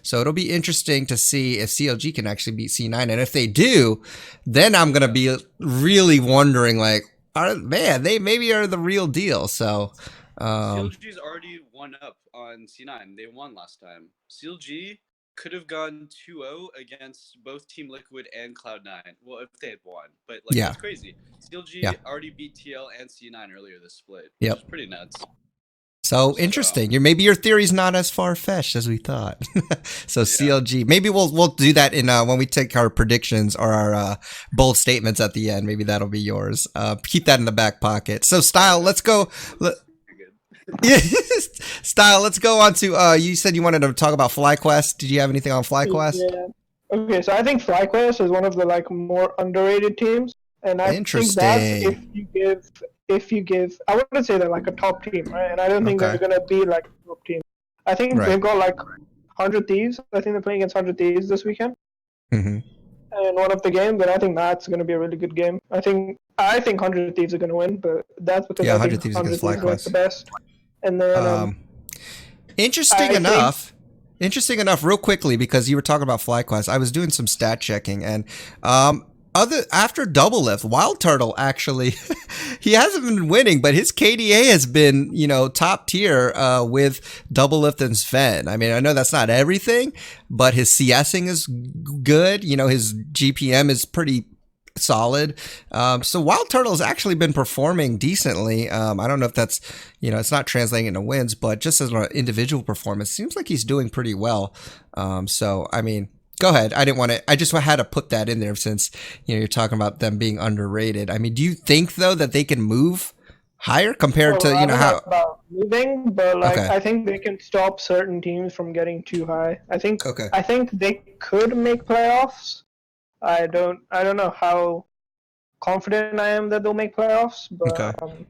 So it'll be interesting to see if CLG can actually beat C9. And if they do, then I'm going to be really wondering, like, they maybe are the real deal. So CLG's already won up on C9. They won last time. CLG could have gone 2-0 against both Team Liquid and Cloud9. Well, if they had won. But, like, that's crazy. CLG already beat TL and C9 earlier this split, which is pretty nuts. So interesting. Maybe your theory's not as far-fetched as we thought. So CLG. Maybe we'll do that in when we take our predictions or our bold statements at the end. Maybe that'll be yours. Keep that in the back pocket. So Style, let's go. Style, let's go on to you said you wanted to talk about FlyQuest. Did you have anything on FlyQuest? Yeah. Okay, so I think FlyQuest is one of the like more underrated teams, and I think that if you give, I wouldn't say they're like a top team, right? And I don't think they're gonna be like a top team. I think they've got like 100 Thieves. I think they're playing against 100 Thieves this weekend. And one of the games, but I think that's going to be a really good game. I think 100 Thieves are going to win, but that's because 100 Thieves against FlyQuest the best. And then interesting enough, real quickly, because you were talking about FlyQuest, I was doing some stat checking, and after Doublelift, Wild Turtle actually he hasn't been winning, but his KDA has been top tier with Doublelift and Sven. I mean, I know that's not everything, but his CSing is good. His GPM is pretty solid. So Wild Turtle has actually been performing decently. I don't know if that's, it's not translating into wins, but just as an individual performance, seems like he's doing pretty well. So, I mean, Go ahead. I didn't want to. I just had to put that in there since you're talking about them being underrated. I mean, do you think though that they can move higher compared to I don't how know about moving, but like Okay. I think they can stop certain teams from getting too high. I think Okay. they could make playoffs. I don't know how confident I am that they'll make playoffs, but Okay.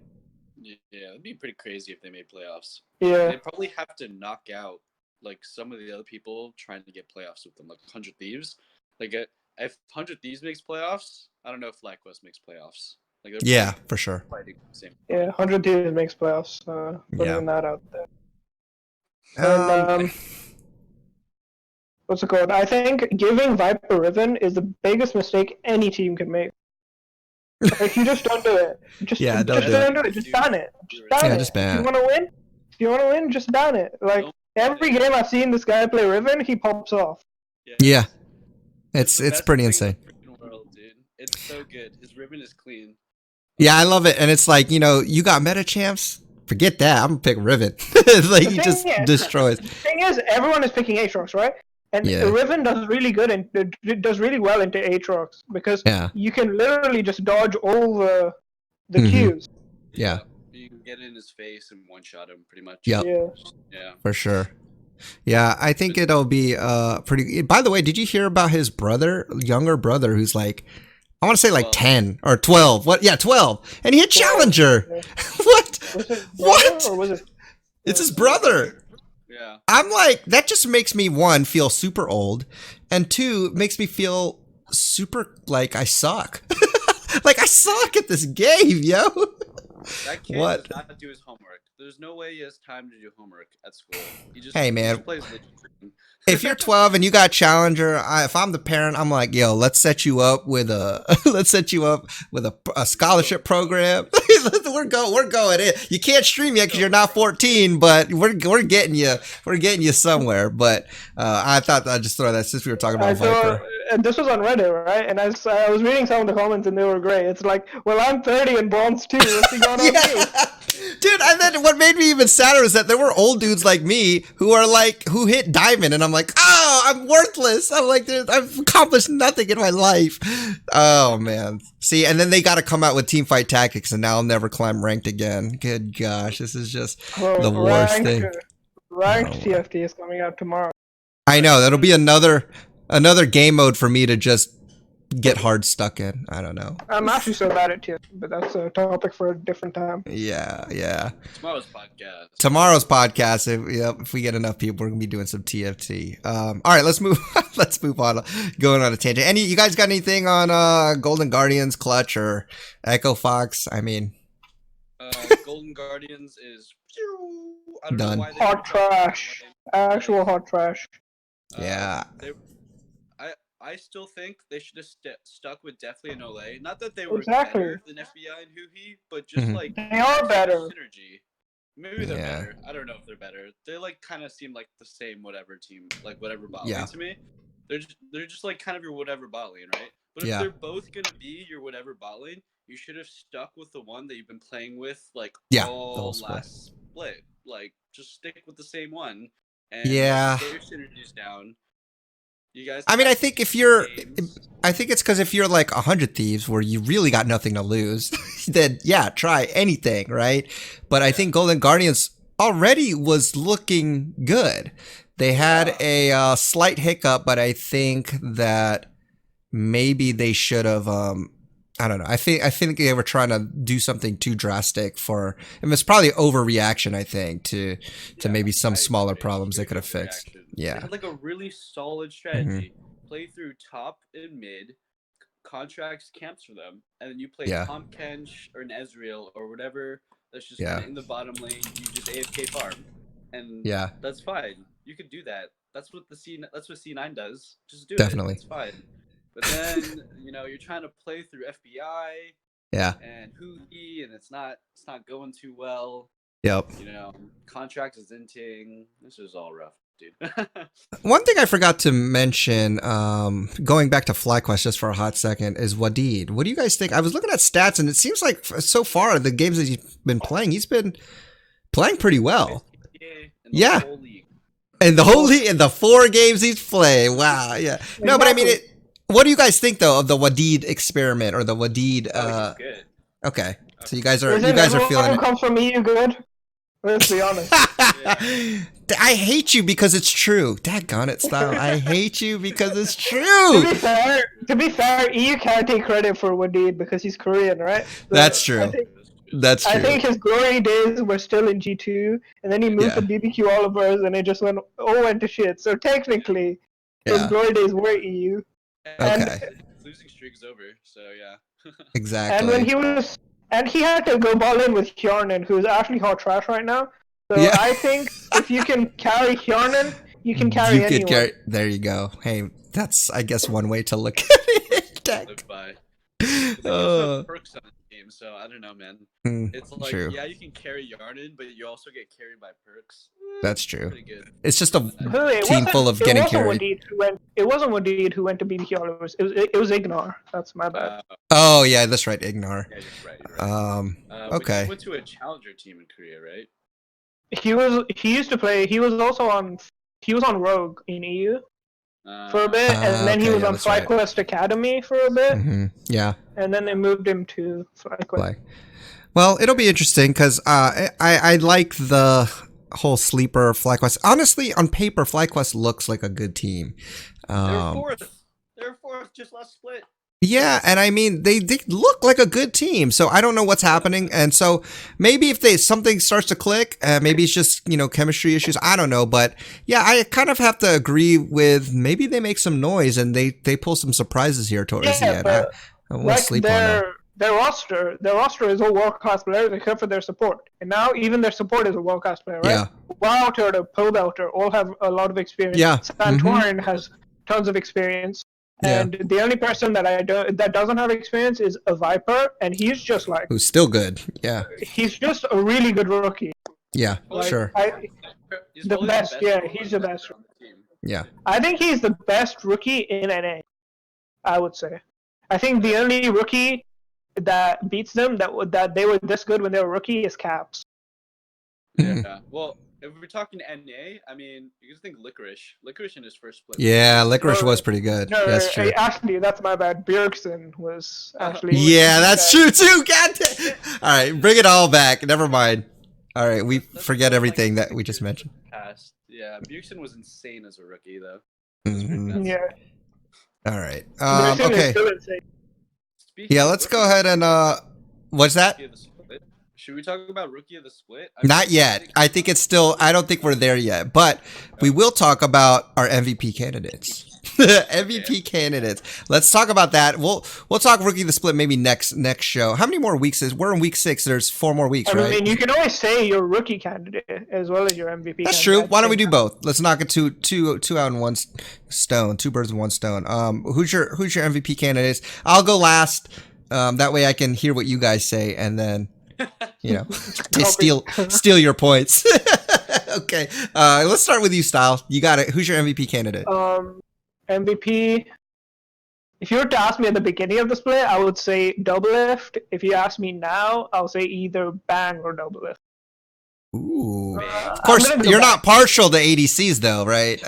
Yeah, it'd be pretty crazy if they made playoffs. yeah, They'd probably have to knock out like some of the other people trying to get playoffs with them, like 100 Thieves. Like if 100 Thieves makes playoffs, I don't know if FlyQuest makes playoffs. Like they're Yeah, for sure. fighting the same. yeah, 100 teams makes playoffs. Putting Yeah. that out there. And what's it called? I think giving Viper Riven is the biggest mistake any team can make. Like you just don't do it. Just don't do don't do it. Just ban it. Just ban it. Just ban If it. you want to win, just ban it. Like every game I've seen this guy play Riven, he pops off. Yeah. It's the best pretty thing insane. in the freaking world, dude. It's so good. His ribbon is clean. Yeah, I love it. And it's like, you got meta champs? Forget that. I'm gonna pick Riven. Like he just destroys. The thing is, everyone is picking Aatrox, right? And Yeah. Riven does really good and it does really well into Aatrox because Yeah. you can literally just dodge all the Mhm. Qs. Yeah. You can get in his face and one shot him pretty much. Yep. Yeah. Yeah. For sure. Yeah, I think it'll be pretty. By the way, did you hear about his brother, younger brother, who's like, I want to say like 10 or 12. What? Yeah, 12. And he hit Challenger. Yeah. What? Was it What? brother or was it? It's his brother. Yeah. I'm like, that just makes me, one, feel super old, and two, makes me feel super like I suck. Like I suck at this game, yo. That kid What? does not do his homework. There's no way he has time to do homework at school. He just Hey, man. He just plays Legion. If you're 12 and you got Challenger, if I'm the parent, I'm like, yo, let's set you up with a scholarship program. we're going in. You can't stream yet because you're not 14, but we're getting you somewhere. But I thought I'd just throw that since we were talking about Viper. And this was on Reddit, right? And I was reading some of the comments and they were great. It's like, well, I'm 30 and bronze too. What's he going on with? Dude, and then what made me even sadder is that there were old dudes like me who hit diamond, and I'm like, oh, I'm worthless. I'm like, dude, I've accomplished nothing in my life. Oh man. See, and then they got to come out with teamfight tactics, and now I'll never climb ranked again. Good gosh, this is just the worst thing. Ranked TFT is coming out tomorrow. I know that'll be another game mode for me to just get hard stuck in. I don't know. I'm actually so bad at TFT, but that's a topic for a different time. Yeah. Tomorrow's podcast. If we get enough people, we're gonna be doing some TFT. All right, let's move. Let's move on. Going on a tangent. You guys got anything on Golden Guardians, Clutch, or Echo Fox? I mean, Golden Guardians is I don't Done. know why they Hot trash. Actual hot trash. Yeah. I still think they should have stuck with Deathly and Olay. Not that they were Exactly. better than FBI and Huhi, but just Mhm. like They are better. synergy. Maybe they're Yeah. better. I don't know if they're better. They like kind of seem like the same whatever team, like whatever bot Yeah. lane to me. They're just like kind of your whatever bot lane, right? But if Yeah. they're both gonna be your whatever bot lane, you should have stuck with the one that you've been playing with like Yeah, the all whole split. last split. Like just stick with the same one and Yeah. get your synergies down. You guys. I mean, I have think if two you're, games. I think it's because if you're like 100 Thieves where you really got nothing to lose, then yeah, try anything, right? But I think Golden Guardians already was looking good. They had a slight hiccup, but I think that maybe they should have. I don't know. I think they were trying to do something too drastic for. It was probably overreaction. I think to maybe some I smaller agree. problems they Huge could have fixed. overreaction. Yeah. They had like a really solid strategy. Play through top and mid, contracts camps for them, and then you play Yeah. Tom Kench or an Ezreal or whatever that's just Yeah. kinda in the bottom lane. You just AFK farm, and Yeah. that's fine. You could do that. That's what that's what C9 does. Just do Definitely. it. It's fine. But then you're trying to play through FBI Yeah. and Huhi, and it's not going too well. Yep. Contract is inting. This is all rough, dude. One thing I forgot to mention, going back to FlyQuest just for a hot second, is Wadid. What do you guys think? I was looking at stats, and it seems like so far the games that he's been playing, he's been playing pretty well. in the Yeah. whole league. And in the 4 games he's played. Wow, yeah. No, but I mean, what do you guys think though of the Wadid experiment or the Wadid? He's good. Okay, so you guys are everyone feeling who comes from EU good? Let's be honest. I hate you because it's true. Daggone it, Style. I hate you because it's true. To be fair, EU can't take credit for Wadid because he's Korean, right? So That's true. That's true. I think his glory days were still in G2, and then he moved to BBQ Olivers, and it just went to shit. So technically, his glory days were EU. Okay. Losing streak's over, so yeah. Exactly. And he had to go ball in with Hjarnan, who's actually hot trash right now. So I think if you can carry Hjarnan, you can carry anyone. There you go. Hey, that's, I guess, one way to look at it. Look by. There's no perks on the team, so I don't know, man. It's like, true. Yeah, you can carry Hjarnan, but you also get carried by perks. That's true. Pretty good. It's just a team full of getting carried. It wasn't Wadid who went to BBQ Olivers. It was Ignar. That's my bad. Oh yeah, that's right, Ignar. Yeah, you're right. Okay. He went to a challenger team in Korea, right? He used to play. He was on Rogue in EU for a bit, and then he was on FlyQuest Academy for a bit. Yeah. And then they moved him to FlyQuest. Well, it'll be interesting because I like the whole sleeper FlyQuest. Honestly, on paper, FlyQuest looks like a good team. They're fourth, just last split. Yeah, and I mean they look like a good team, so I don't know what's happening, and so maybe if something starts to click, maybe it's just chemistry issues. I don't know, but yeah, I kind of have to agree with maybe they make some noise and they pull some surprises here towards the end. I won't sleep on that. Their roster is all world-class players except for their support, and now even their support is a world-class player, right? Yeah. Wildter, the Pobelter all have a lot of experience. Yeah. Santorin has tons of experience. And the only person that doesn't have experience is a Viper, and he's just like who's still good. Yeah, he's just a really good rookie. Yeah, sure. The best. Yeah, he's the best. Yeah, I think he's the best rookie in NA. I would say. I think the only rookie that beats them that they were this good when they were rookie is Caps. Yeah. Well, if we're talking NA, I mean, you can think Licorice. Licorice in his first split. Yeah, Licorice was pretty good. No, that's true. Actually, that's my bad. Bjergsen was actually. Yeah, that's true too. God damn. All right, bring it all back. Never mind. All right, we forget everything that we just mentioned. Yeah, Bjergsen was insane as a rookie, though. Yeah. All right. Okay. Yeah, let's go ahead and what's that? Should we talk about Rookie of the Split? Not yet. I think it's still. I don't think we're there yet, but we will talk about our MVP candidates. MVP candidates. Let's talk about that. We'll talk Rookie of the Split maybe next show. How many more weeks we're in week 6? There's 4 more weeks, right? I mean, you can always say your rookie candidate as well as your MVP. That's true. Why don't we do both? Let's knock it two out in one stone. 2 birds with 1 stone. Who's your MVP candidates? I'll go last. That way I can hear what you guys say and then. Steal your points. Okay, let's start with you, Style. You got it. Who's your MVP candidate? MVP. If you were to ask me at the beginning of the split, I would say Doublelift. If you ask me now, I'll say either Bang or Doublelift. Ooh. Of course, you're not partial to ADCs, though, right?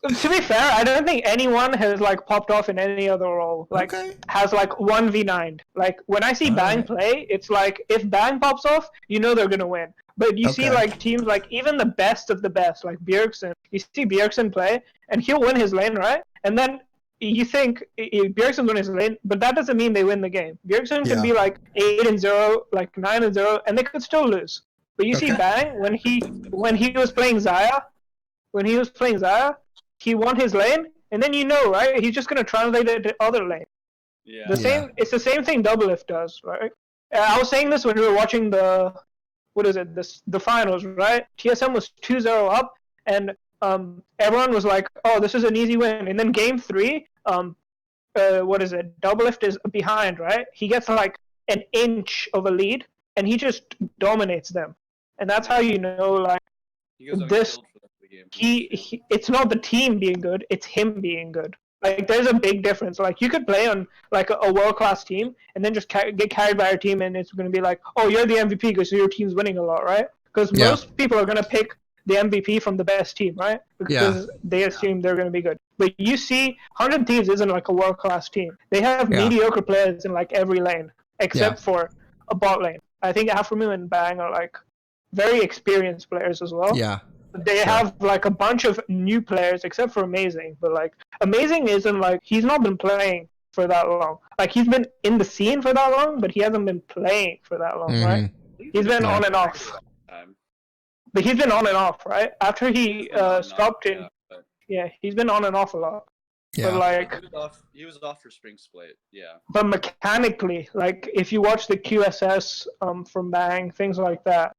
To be fair, I don't think anyone has popped off in any other role. Has 1v9. When I see Bang play, it's if Bang pops off, they're gonna win. But you see teams even the best of the best, like Bjergsen. You see Bjergsen play, and he'll win his lane, right? And then you think Bjergsen win his lane, but that doesn't mean they win the game. Bjergsen can be 8-0, 9-0, and they could still lose. But you see Bang when he was playing Xayah, he won his lane, and then right? He's just gonna translate it to other lane. Yeah. It's the same thing Doublelift does, right? I was saying this when we were watching the finals, right? TSM was 2-0 up, and everyone was like, "Oh, this is an easy win." And then game 3, Doublelift is behind, right? He gets an inch of a lead, and he just dominates them, and that's how this. It's not the team being good, it's him being good. There's a big difference. You could play on a world-class team and then just get carried by your team, and it's going to be oh, you're the MVP because your team's winning a lot, right? Because most people are going to pick the MVP from the best team, right? Because they assume they're going to be good. But you see, 100 Thieves isn't like a world-class team. They have mediocre players in like every lane, except for a bot lane. I think Aphromoo and Bang are like very experienced players as well. Yeah. They have like a bunch of new players, except for Amazing. But like Amazing isn't like, he's not been playing for that long. Like he's been in the scene for that long, but he hasn't been playing for that long, right? He's been on and off. But he's been on and off, right? After he stopped in, he's been on and off a lot. Yeah. But like he was off for Spring Split, yeah. But mechanically, like if you watch the QSS from Bang, things like that.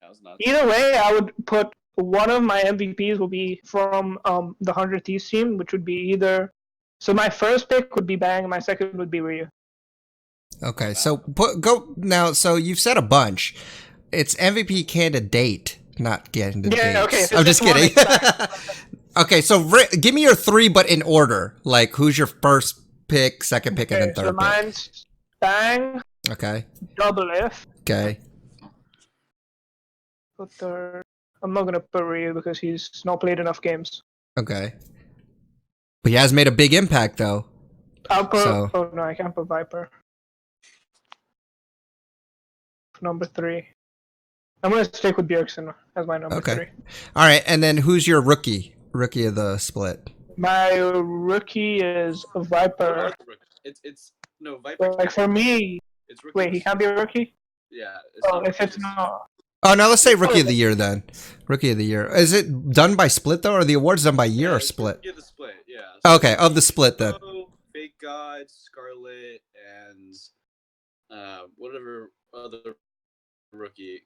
That was nuts. Either way, I would put one of my MVPs will be from the 100 Thieves team, which would be either. So my first pick would be Bang, and my second would be Ryu. Okay, so go now. So you've said a bunch. It's MVP candidate, not candidate. Yeah, okay. So I'm just kidding. Okay, so give me your three, but in order. Like, who's your first pick, second pick, and then third so mine's pick? Bang. Okay. Doublelift. Okay. Put third. I'm not gonna put Ryu because he's not played enough games. Okay. But he has made a big impact, though. I'll put. Oh no, I can't put Viper. Number 3. I'm gonna stick with Bjergsen as my number 3. All right, and then who's your rookie? Rookie of the split. My rookie is Viper. It's no Viper. Like for me, it's rookie. Wait, he can't be a rookie? Yeah. If it's not. Oh no, let's say rookie of the year then. Rookie of the year. Is it done by split though, or the awards done by year or split? Yeah, the split. Yeah. So okay, of the split then. Fake God, Scarlet, and whatever other rookie.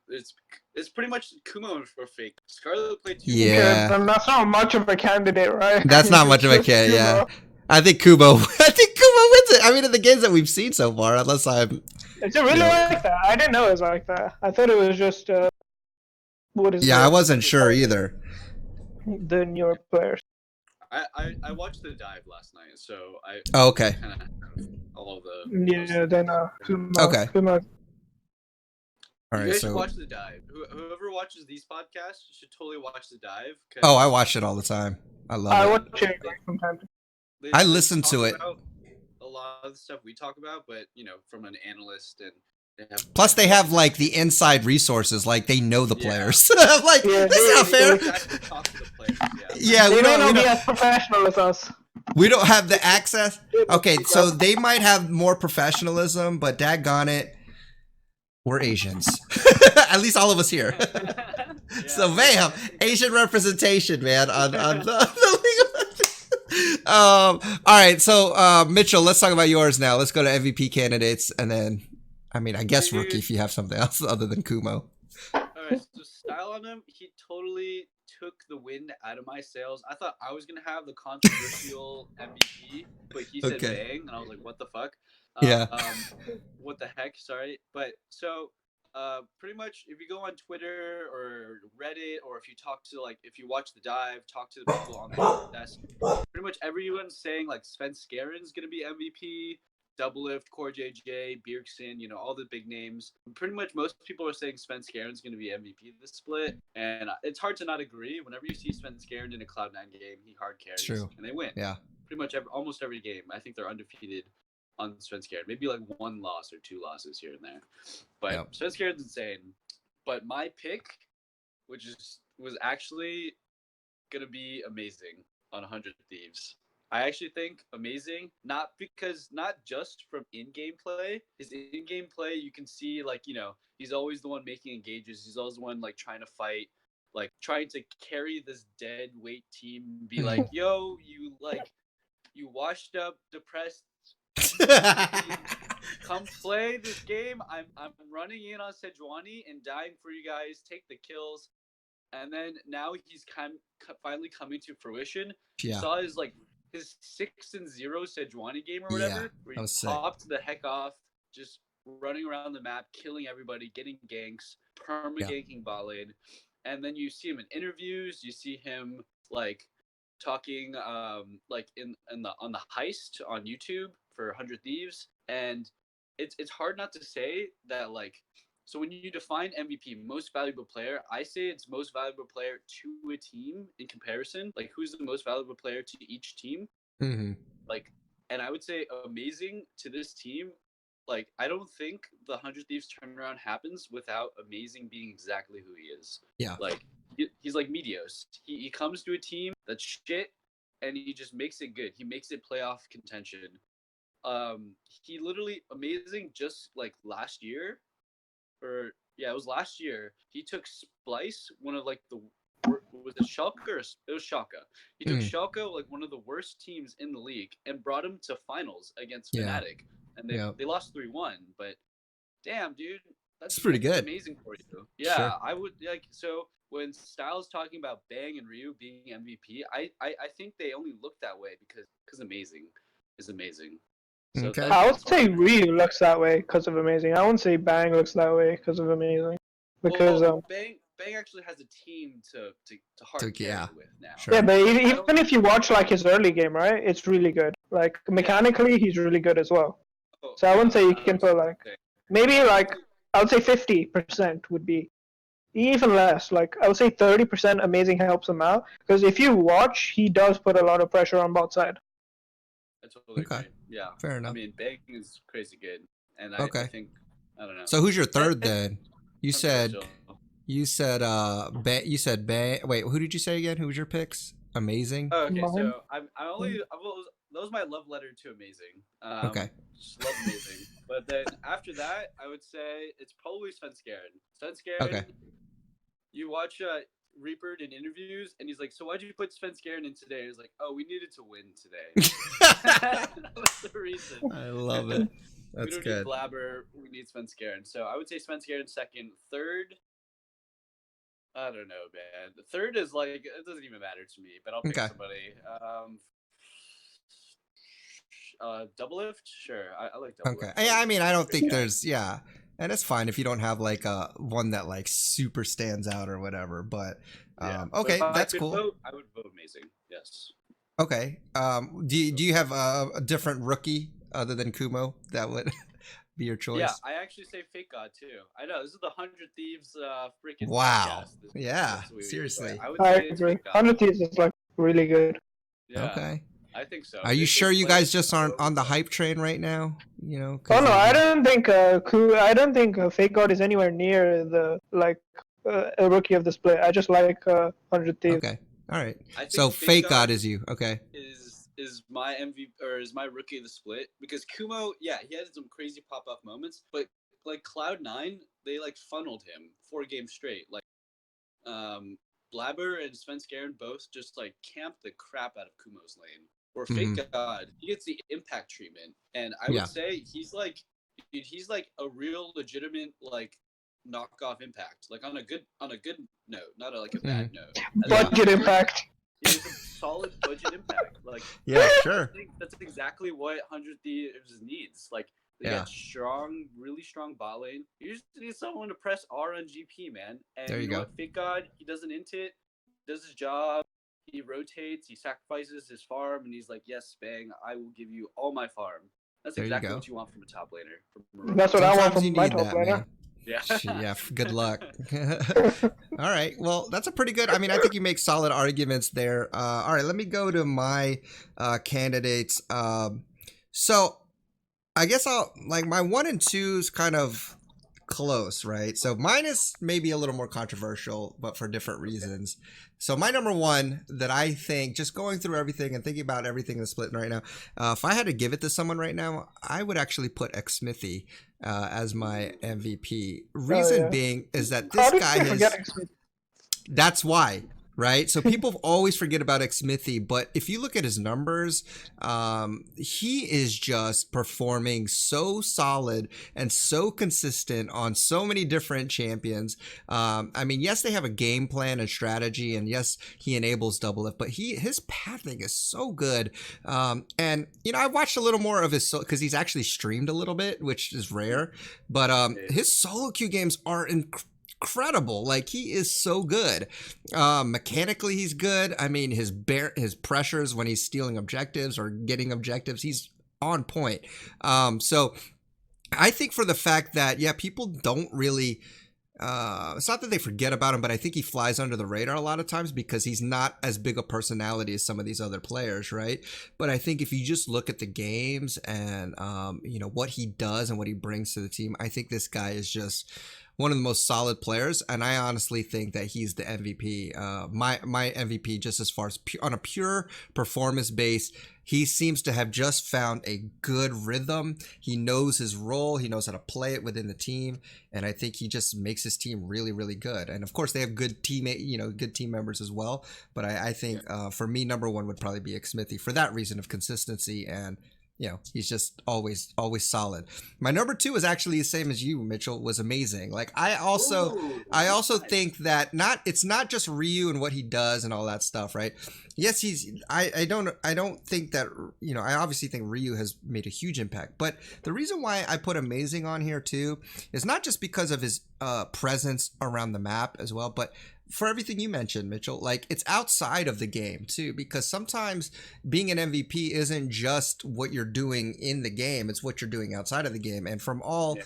It's pretty much Kumo for Fake. Scarlet played 2. Yeah. And that's not much of a candidate, right? That's not much of a candidate. Yeah. I think Kumo. wins it. I mean, in the games that we've seen so far, unless I'm. Is it really like that? I didn't know it was like that. I thought it was just what is? Yeah, I wasn't sure either. The newer players. I watched the dive last night, so I. Oh, okay. All of the. Yeah, then Kumo. Okay. Kumo. All right, you guys so should watch the dive. Whoever watches these podcasts should totally watch the dive. Oh, I watch it all the time. I love it. I watch it from time to time. I listen to it. A lot of the stuff we talk about, but from an analyst, and plus they have like the inside resources, like they know the players. I'm like, that's not fair. Talk to the players, they we don't be as professional as us. We don't have the access. Okay, so they might have more professionalism, but daggone it, we're Asians. At least all of us here. So bam, Asian representation, man, on the league. All right, so Mitchell, let's talk about yours now. Let's go to MVP candidates, and then, I mean, I guess rookie if you have something else other than Kumo. All right, so style on him, he totally took the wind out of my sails. I thought I was gonna have the controversial MVP, but he said Bang, and I was like, what the fuck? What the heck? Sorry, but so. Pretty much, if you go on Twitter or Reddit, or if you watch the dive, talk to the people on the desk, pretty much everyone's saying like Svenskeren's gonna be MVP, Doublelift, Core JJ, Bjergsen, all the big names. Pretty much most people are saying Svenskeren's gonna be MVP this split, and it's hard to not agree. Whenever you see Svenskeren in a Cloud9 game, he hard carries, and they win. Yeah, pretty much almost every game. I think they're undefeated on Svenskeren. Maybe like 1 loss or 2 losses here and there. But Svenskeren's insane. But my pick, which was actually going to be Amazing on 100 Thieves. I actually think Amazing, not just from in-game play. His in-game play, you can see he's always the one making engages. He's always the one trying to fight, trying to carry this dead weight team, be like, yo, you washed up, depressed, come play this game. I'm running in on Sejuani and dying for you guys. Take the kills, and then now he's finally coming to fruition. You saw his 6-0 Sejuani game or whatever, where he popped the heck off, just running around the map, killing everybody, getting ganks, perma-ganking bot lane, and then you see him in interviews. You see him talking on the heist on YouTube for 100 Thieves, and it's hard not to say that So when you define MVP, most valuable player, I say it's most valuable player to a team in comparison. Like, who's the most valuable player to each team? Mm-hmm. Like, and I would say amazing to this team. Like, I don't think the 100 Thieves turnaround happens without Amazing being exactly who he is. Yeah. Like, he's like Meteos. He comes to a team that's shit, and he just makes it good. He makes it playoff contention. He literally Amazing just like last year, or yeah, it was last year. He took Splice, one of like the was it Schalke or it was Schalke. He took Schalke, like one of the worst teams in the league, and brought him to finals against Fnatic, and they lost 3-1. But damn, dude, that's pretty good. Amazing for you. Yeah, sure. I would like so. When Styles talking about Bang and Ryu being MVP, I think they only look that way because Amazing is amazing. So okay. I would say Ryu looks that way because of Amazing. I wouldn't say Bang looks that way because of Amazing. Because Bang actually has a team to hard carry with now. Sure. Yeah, but even if you watch like his early game, right, it's really good. Like mechanically, he's really good as well. So I wouldn't say you can put like maybe like I would say 50% would be even less. Like I would say 30% Amazing helps him out because if you watch, he does put a lot of pressure on bot side. I totally agree. Yeah, fair enough. I mean, Bang is crazy good, and I think I don't know. So who's your third then? You said Bang. Wait, who did you say again? Who was your picks? Amazing. Oh, okay, so those my love letter to Amazing. Okay. Just love Amazing, but then after that, I would say it's probably Svenskeren. Svenskeren. Okay. You watch Reaper in interviews, and he's like, "So why'd you put Svenskeren in today?" He's like, "Oh, we needed to win today." That's the reason. I love it. That's we don't good. Need Blabber, we need Svenskeren. So I would say Svenskeren second. Third, I don't know, man. The third is like it doesn't even matter to me, but I'll pick somebody. Doublelift, sure. I like Doublelift. Okay. Yeah, I mean, I don't think there's and it's fine if you don't have like one that like super stands out or whatever. But okay, that's cool. I would vote Amazing. Yes. Okay. Do you have a different rookie other than Kumo that would be your choice? Yeah, I actually say Fake God too. I know this is the 100 Thieves freaking wow. Podcast. Seriously. I agree. 100 Thieves is like really good. Yeah. Okay. I think so. Are you sure you guys just aren't on the hype train right now? You know. Oh no, I don't think Fake God is anywhere near the like a rookie of the split. I just like 100 Thieves. Okay. All right. So Fake God is you. Okay. Is my MVP or is my rookie of the split because Kumo, yeah, he had some crazy pop-off moments, but like Cloud9, they like funneled him 4 games straight. Like Blabber and Svenskeren both just like camped the crap out of Kumo's lane. Or Fake God, he gets the impact treatment, and I would say he's like a real legitimate like knockoff impact, like on a good note, not like a bad note. Budget impact. He's a solid budget impact. Like sure. I think that's exactly what 100 Thieves needs. Like they got really strong bot lane. You just need someone to press R on GP, man. And there you go. What? Fake God, he doesn't int it, does his job. He rotates, he sacrifices his farm, and he's like, "Yes, Bang, I will give you all my farm." That's exactly what you want from a top laner. That's what I want from my top laner. Yeah, good luck. All right, well, that's a pretty good. I mean, I think you make solid arguments there. All right, let me go to my candidates. So, I guess I'll like my 1 and 2 is kind of close, right? So mine is maybe a little more controversial, but for different reasons. So my number 1 that I think, just going through everything and thinking about everything that's split right now, if I had to give it to someone right now, I would actually put Xmithy as my MVP. Reason being is that this guy is... That's why. Right, so people always forget about Xmithy, but if you look at his numbers, he is just performing so solid and so consistent on so many different champions. I mean, yes, they have a game plan and strategy, and yes, he enables Doublelift, but his pathing is so good. And you know, I watched a little more of his because he's actually streamed a little bit, which is rare. But his solo queue games are incredible. Like, he is so good. Mechanically, he's good. I mean, his pressures when he's stealing objectives or getting objectives, he's on point. So I think for the fact that, yeah, people don't really, it's not that they forget about him, but I think he flies under the radar a lot of times because he's not as big a personality as some of these other players, right? But I think if you just look at the games and, you know, what he does and what he brings to the team, I think this guy is just one of the most solid players, and I honestly think that he's the MVP. My MVP, just as far as on a pure performance base, he seems to have just found a good rhythm. He knows his role. He knows how to play it within the team, and I think he just makes his team really, really good. And of course, they have good teammate, you know, good team members as well. But I think for me, number one would probably be Xmithie for that reason of consistency and. You know, he's just always solid. My number two is actually the same as you, Mitchell, was amazing. Like I also think that it's not just Ryu and what he does and all that stuff, right? Yes, I don't think that, you know, I obviously think Ryu has made a huge impact, but the reason why I put amazing on here too is not just because of his presence around the map as well, but for everything you mentioned, Mitchell, like it's outside of the game too, because sometimes being an MVP isn't just what you're doing in the game, it's what you're doing outside of the game. And from all,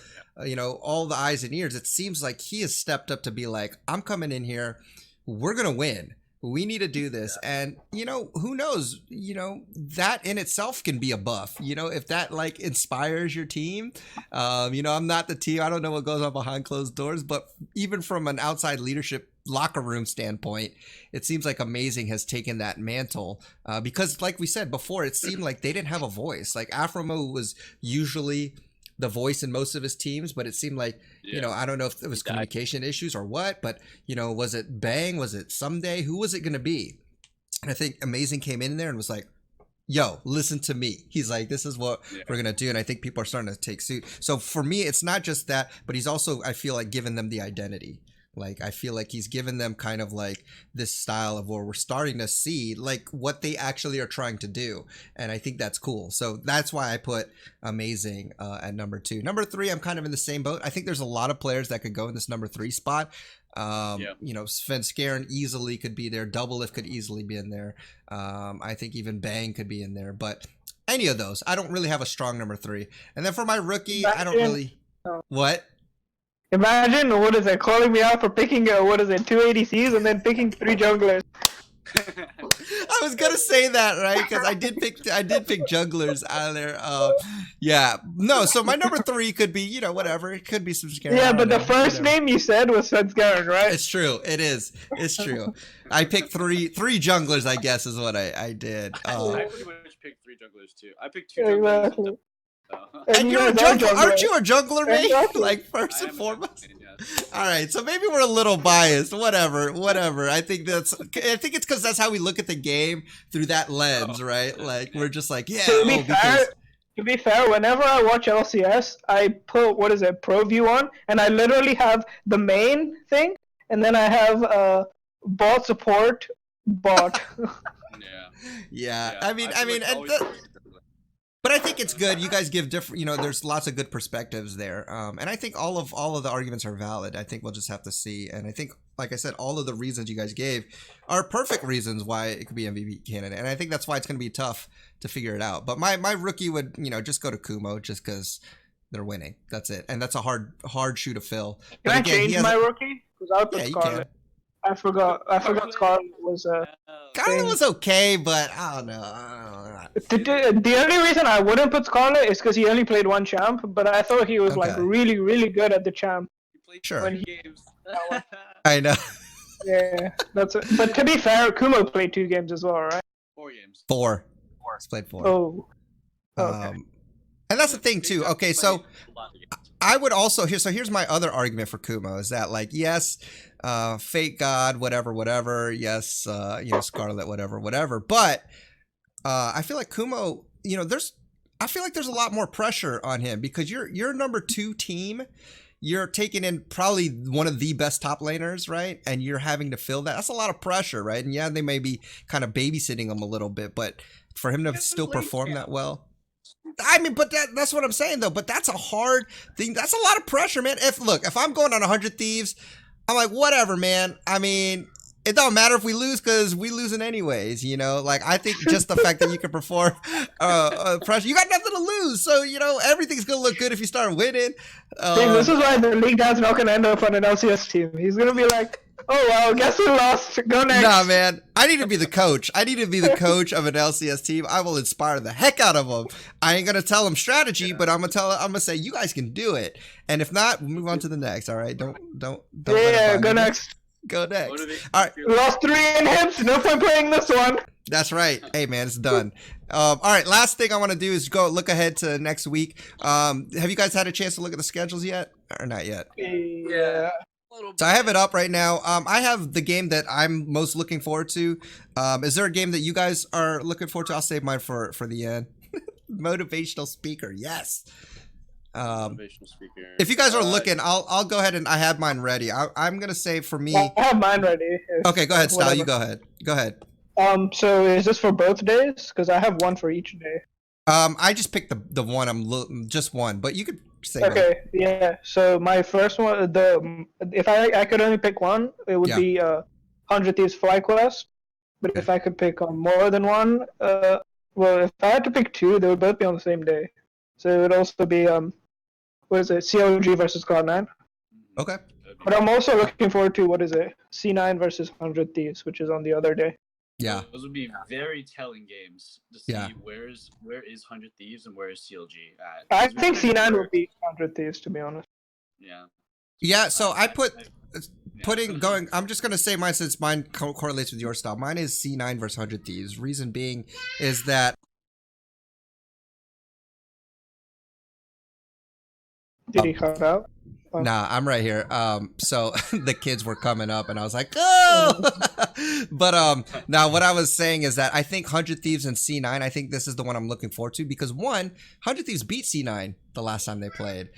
you know, all the eyes and ears, it seems like he has stepped up to be like, I'm coming in here, we're going to win. We need to do this. And, you know, who knows, you know, that in itself can be a buff, you know, if that like inspires your team. You know, I'm not the team. I don't know what goes on behind closed doors, but even from an outside leadership locker room standpoint, it seems like Amazing has taken that mantle because like we said before, it seemed like they didn't have a voice. Like Afromo was usually the voice in most of his teams, but it seemed like, you know, I don't know if it was communication issues or what, but, you know, was it Bang? Was it Someday? Who was it going to be? And I think Amazing came in there and was like, yo, listen to me. He's like, this is what we're going to do. And I think people are starting to take suit. So for me, it's not just that, but he's also, I feel like, given them the identity. Like, I feel like he's given them kind of like this style of where we're starting to see like what they actually are trying to do. And I think that's cool. So that's why I put Amazing at number two. Number three, I'm kind of in the same boat. I think there's a lot of players that could go in this number three spot. You know, Svenskeren easily could be there. Doublelift could easily be in there. I think even Bang could be in there. But any of those, I don't really have a strong number three. And then for my rookie, I don't really... What? Imagine, what is it, calling me out for picking, 2 ADCs and then picking 3 junglers. I was gonna say that, right? Because I did pick junglers out of there. Yeah, no. So my number three could be, you know, whatever. It could be some scary. Yeah, but the first name you said was Svenskeren, right? It's true. It is. It's true. I picked three junglers, I guess, is what I did. I pretty much picked 3 junglers too. I picked 2 junglers. Exactly. And you're a jungler, aren't you a jungler, mate? Exactly. Like first and foremost. All right, so maybe we're a little biased. Whatever. I think it's because that's how we look at the game through that lens, right? Like we're just like, yeah. To be fair, whenever I watch LCS, I put Pro View on, and I literally have the main thing, and then I have bot support bot. Yeah. I mean, but I think it's good. You guys give different, you know, there's lots of good perspectives there. And I think all of the arguments are valid. I think we'll just have to see. And I think, like I said, all of the reasons you guys gave are perfect reasons why it could be MVP candidate. And I think that's why it's going to be tough to figure it out. But my rookie would, you know, just go to Kumo just because they're winning. That's it. And that's a hard shoe to fill. Can I change my rookie? Because I put Scarlet. I forgot Scarlet was Scarlet was okay, but I don't know. The only reason I wouldn't put Scarlet is because he only played 1 champ, but I thought he was like really, really good at the champ. He played 2 games. I know. Yeah, that's it. But to be fair, Kumo played 2 games as well, right? 4 games. 4. He's played 4. Oh. Okay. And that's the thing too. Okay, so I would also here's my other argument for Kumo is that like yes, Fate God, whatever. Yes, you know, Scarlet, whatever. But I feel like Kumo, you know, I feel like there's a lot more pressure on him because you're number 2 team. You're taking in probably one of the best top laners, right? And you're having to fill that. That's a lot of pressure, right? And yeah, they may be kind of babysitting him a little bit, but for him to still perform that well. I mean, but that's what I'm saying though. But that's a hard thing. That's a lot of pressure, man. If I'm going on 100 Thieves, I'm like, whatever, man. I mean, it don't matter if we lose because we losing anyways, you know? Like, I think just the fact that you can perform pressure, you got nothing to lose. So, everything's going to look good if you start winning. This is why the league dad's not going to end up on an LCS team. He's going to be like, oh, well, guess who lost? Go next. Nah, man. I need to be the coach. I need to be the coach of an LCS team. I will inspire the heck out of them. I ain't going to tell them strategy, but I'm going to say, you guys can do it. And if not, we'll move on to the next. All right. Don't. Yeah, go next. Go next. All right. Lost 3 in hits. No point playing this one. That's right. Hey, man, it's done. All right. Last thing I want to do is go look ahead to next week. Have you guys had a chance to look at the schedules yet, or not yet? Yeah. So I have it up right now. I have the game that I'm most looking forward to. Is there a game that you guys are looking forward to? I'll save mine for the end. Motivational speaker. Yes. Motivational speaker. If you guys are looking, I'll go ahead and I have mine ready. I'm gonna say for me. I have mine ready. Okay, go ahead, Style. You go ahead. Go ahead. So is this for both days? Because I have one for each day. I just picked the one. Just one, but you could say. Okay, yeah. So my first one, if I could only pick one, it would be 100 Thieves FlyQuest. But if I could pick more than one, well, if I had to pick 2, they would both be on the same day. So it would also be CLG versus Cloud9. Okay. But I'm also looking forward to C9 versus 100 Thieves, which is on the other day. Yeah. Those would be very telling games to see where is 100 Thieves and where is CLG at. I think C9 would be 100 Thieves, to be honest. Yeah. Yeah, so I'm just going to say mine since mine correlates with your style. Mine is C9 versus 100 Thieves. Reason being is that Did he cut out? Oh. Nah, I'm right here. So the kids were coming up and I was like, oh! But now what I was saying is that I think 100 Thieves and C9, I think this is the one I'm looking forward to because 100 Thieves beat C9 the last time they played.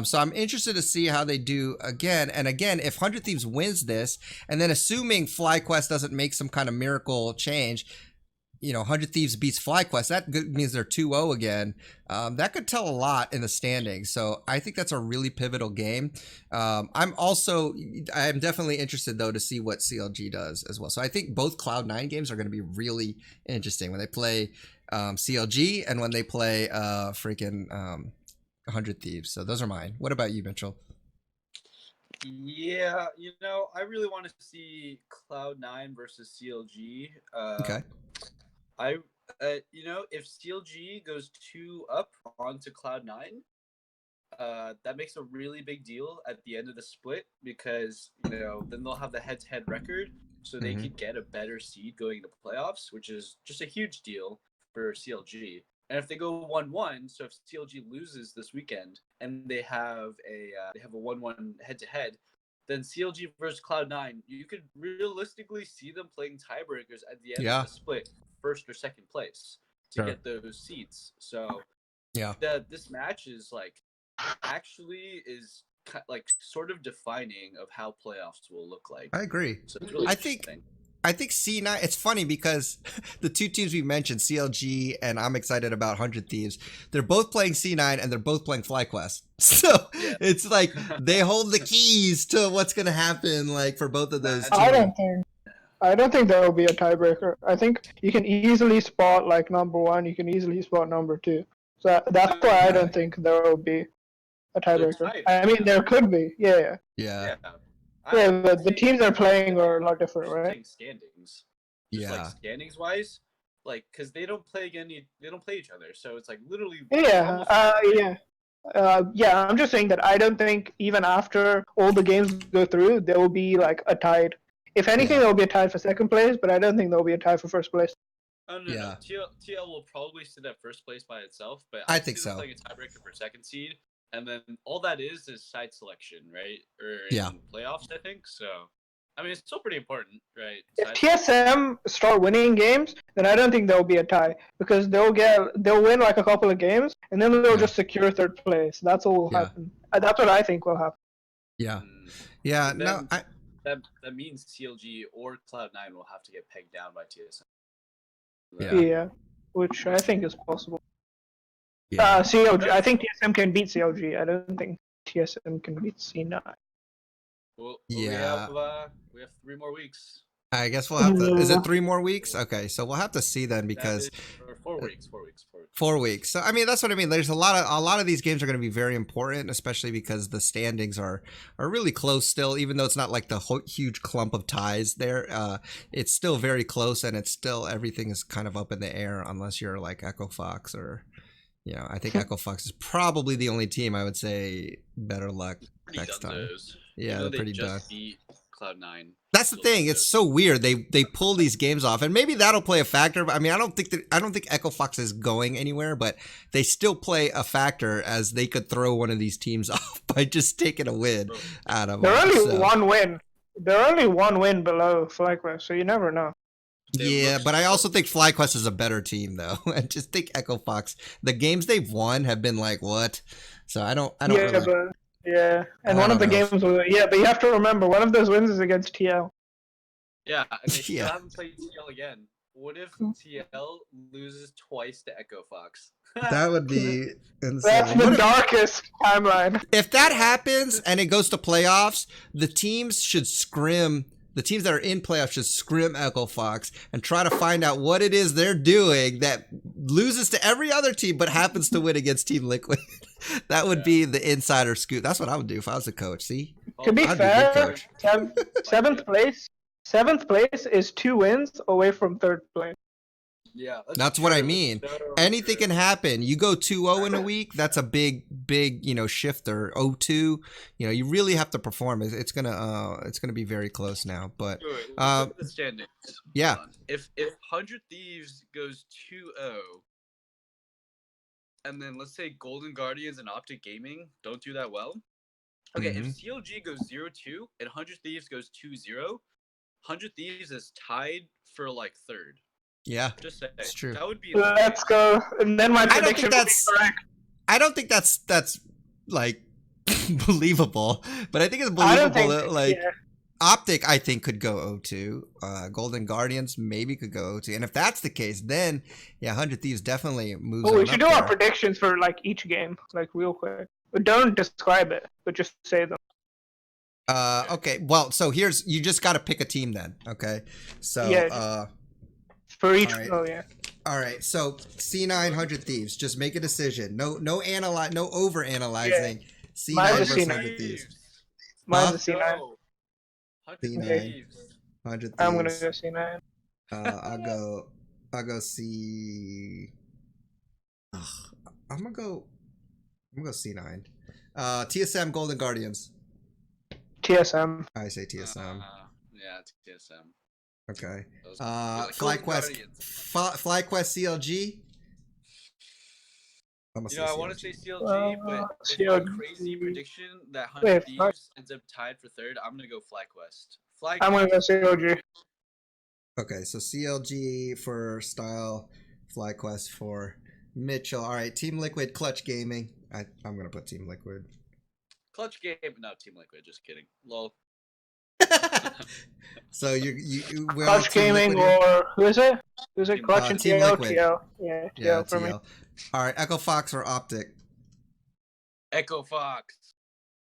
So I'm interested to see how they do again. And again, if 100 Thieves wins this, and then assuming FlyQuest doesn't make some kind of miracle change, 100 Thieves beats FlyQuest. That means they're 2-0 again. That could tell a lot in the standings. So I think that's a really pivotal game. I'm definitely interested though to see what CLG does as well. So I think both Cloud9 games are going to be really interesting when they play CLG and when they play 100 Thieves. So those are mine. What about you, Mitchell? Yeah, I really want to see Cloud9 versus CLG. Okay. If CLG goes 2 up onto Cloud9, that makes a really big deal at the end of the split because, then they'll have the head-to-head record, so they could get a better seed going into playoffs, which is just a huge deal for CLG. And if they go 1-1, so if CLG loses this weekend and they have a 1-1 head-to-head, then CLG versus Cloud9, you could realistically see them playing tiebreakers at the end of the split, first or second place, to get those seats. So this match is actually sort of defining of how playoffs will look like. I agree. So it's really I think C9, it's funny because the two teams we mentioned, CLG and I'm excited about 100 Thieves, they're both playing C9 and they're both playing FlyQuest. So it's like they hold the keys to what's going to happen for both of those teams. I don't think there will be a tiebreaker. I think you can easily spot number 1, you can easily spot number 2. So that's why I don't think there will be a tiebreaker. I mean, there could be. Yeah, but the teams they're playing are a lot different, right? Standings. Standings wise, because they don't play each other, so it's literally. I'm just saying that I don't think even after all the games go through, there will be a tied. If anything, there will be a tie for second place, but I don't think there will be a tie for first place. Oh no, TL will probably sit at first place by itself, but I think so. Playing a tiebreaker for second seed. And then all that is side selection, right? Or playoffs, I think. So, I mean, it's still pretty important, right? If TSM start winning games, then I don't think there'll be a tie because they'll win a couple of games, and then they'll just secure third place. That's all will happen. That's what I think will happen. Yeah, that means CLG or Cloud9 will have to get pegged down by TSM. Yeah, which I think is possible. CLG. I think TSM can beat CLG. I don't think TSM can beat C9. Well, we have 3 more weeks. I guess we'll have to. Is it 3 more weeks? Okay, so we'll have to see then because 4 weeks. 4 weeks. 4 weeks. So I mean, that's what I mean. There's a lot of these games are going to be very important, especially because the standings are really close still. Even though it's not like the huge clump of ties there, it's still very close, and it's still everything is kind of up in the air unless you're like Echo Fox or, you know, I think Echo Fox is probably the only team I would say better luck next time. Yeah, they're pretty done. Cloud9. That's the thing. It's so weird. They pull these games off, and maybe that'll play a factor. I mean, I don't think Echo Fox is going anywhere, but they still play a factor as they could throw one of these teams off by just taking a win out of them. They're only one win. They're only one win below FlyQuest, so you never know. Yeah, but I also think FlyQuest is a better team, though. And just think Echo Fox. The games they've won have been like what? So I don't. Yeah, really, but yeah, and one of the games was but you have to remember one of those wins is against TL. Yeah, and they still haven't played TL again. What if TL loses twice to Echo Fox? That would be insane. That's the darkest timeline. If that happens and it goes to playoffs, the teams should scrim. The teams that are in playoffs should scrim Echo Fox and try to find out what it is they're doing that loses to every other team but happens to win against Team Liquid. That would be the insider scoop. That's what I would do if I was a coach. See? To be fair, seventh place is 2 wins away from 3rd place. Yeah, that's what I mean. Anything can happen. You go 2-0 in a week, that's a big, you know, shifter. 0-2, you know, you really have to perform. It's gonna be very close now. But the standings. Yeah. If 100 Thieves goes 2-0, and then let's say Golden Guardians and Optic Gaming don't do that well. Okay, if CLG goes 0-2 and 100 Thieves goes 2-0, 100 Thieves is tied for like 3rd. Yeah, just saying. It's true. That would be. Let's go. And then my prediction would be correct. I don't think that's like believable, but I think it's believable. Optic, I think, could go 0-2. Golden Guardians maybe could go 0-2. And if that's the case, then 100 Thieves definitely moves. Oh, we should do our predictions for like each game, like real quick. But don't describe it, but just say them. Okay. Well, so you just got to pick a team then. Okay. So for each. Right. Oh yeah. All right. So C900 Thieves. Just make a decision. No over analyzing. C9 versus 100 Thieves. Mine's the C9. C9. 100 Thieves. I'm gonna go C9. I'll go C. I'm gonna go C9. TSM Golden Guardians. TSM. I say TSM. Yeah, it's TSM. Okay. FlyQuest CLG. I want to say CLG, but it's a crazy prediction that 100 Thieves ends up tied for 3rd. I'm gonna go FlyQuest. I'm gonna go CLG. Okay, so CLG for Style, FlyQuest for Mitchell. All right, Team Liquid, Clutch Gaming. I'm gonna put Team Liquid. Clutch Game, no, Team Liquid. Just kidding. Lol. So we're Clutch Gaming or who is it? Who's it? Clutch and Team Liquid. TL. Yeah, TL for me. All right, Echo Fox or Optic? Echo Fox.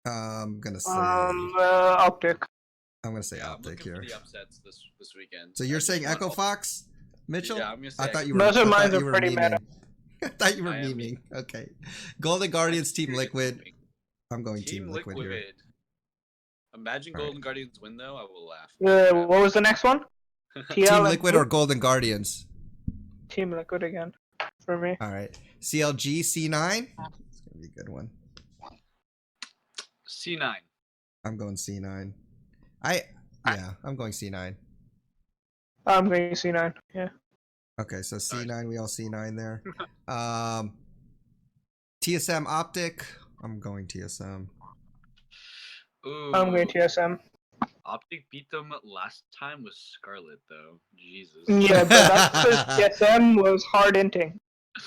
I'm gonna say Optic. I'm gonna say Optic here. For the upsets this weekend. So you're saying Echo Fox, Mitchell? Yeah, I'm gonna say. I thought you were. Most of mine are pretty meta. I thought you were memeing. Okay, Golden Guardians, Team Liquid. I'm going Team Liquid here. Imagine Golden Guardians win though, I will laugh. What was the next one? Team Liquid or Golden Guardians? Team Liquid again, for me. All right, CLG C9. It's gonna be a good one. C9. I'm going C9. I'm going C9. I'm going C9. Yeah. Okay, so C9, we all C9 there. TSM Optic. I'm going TSM. Ooh. I'm going TSM. Optic beat them last time with Scarlet, though. Jesus. Yeah, but that's because TSM was hard inting.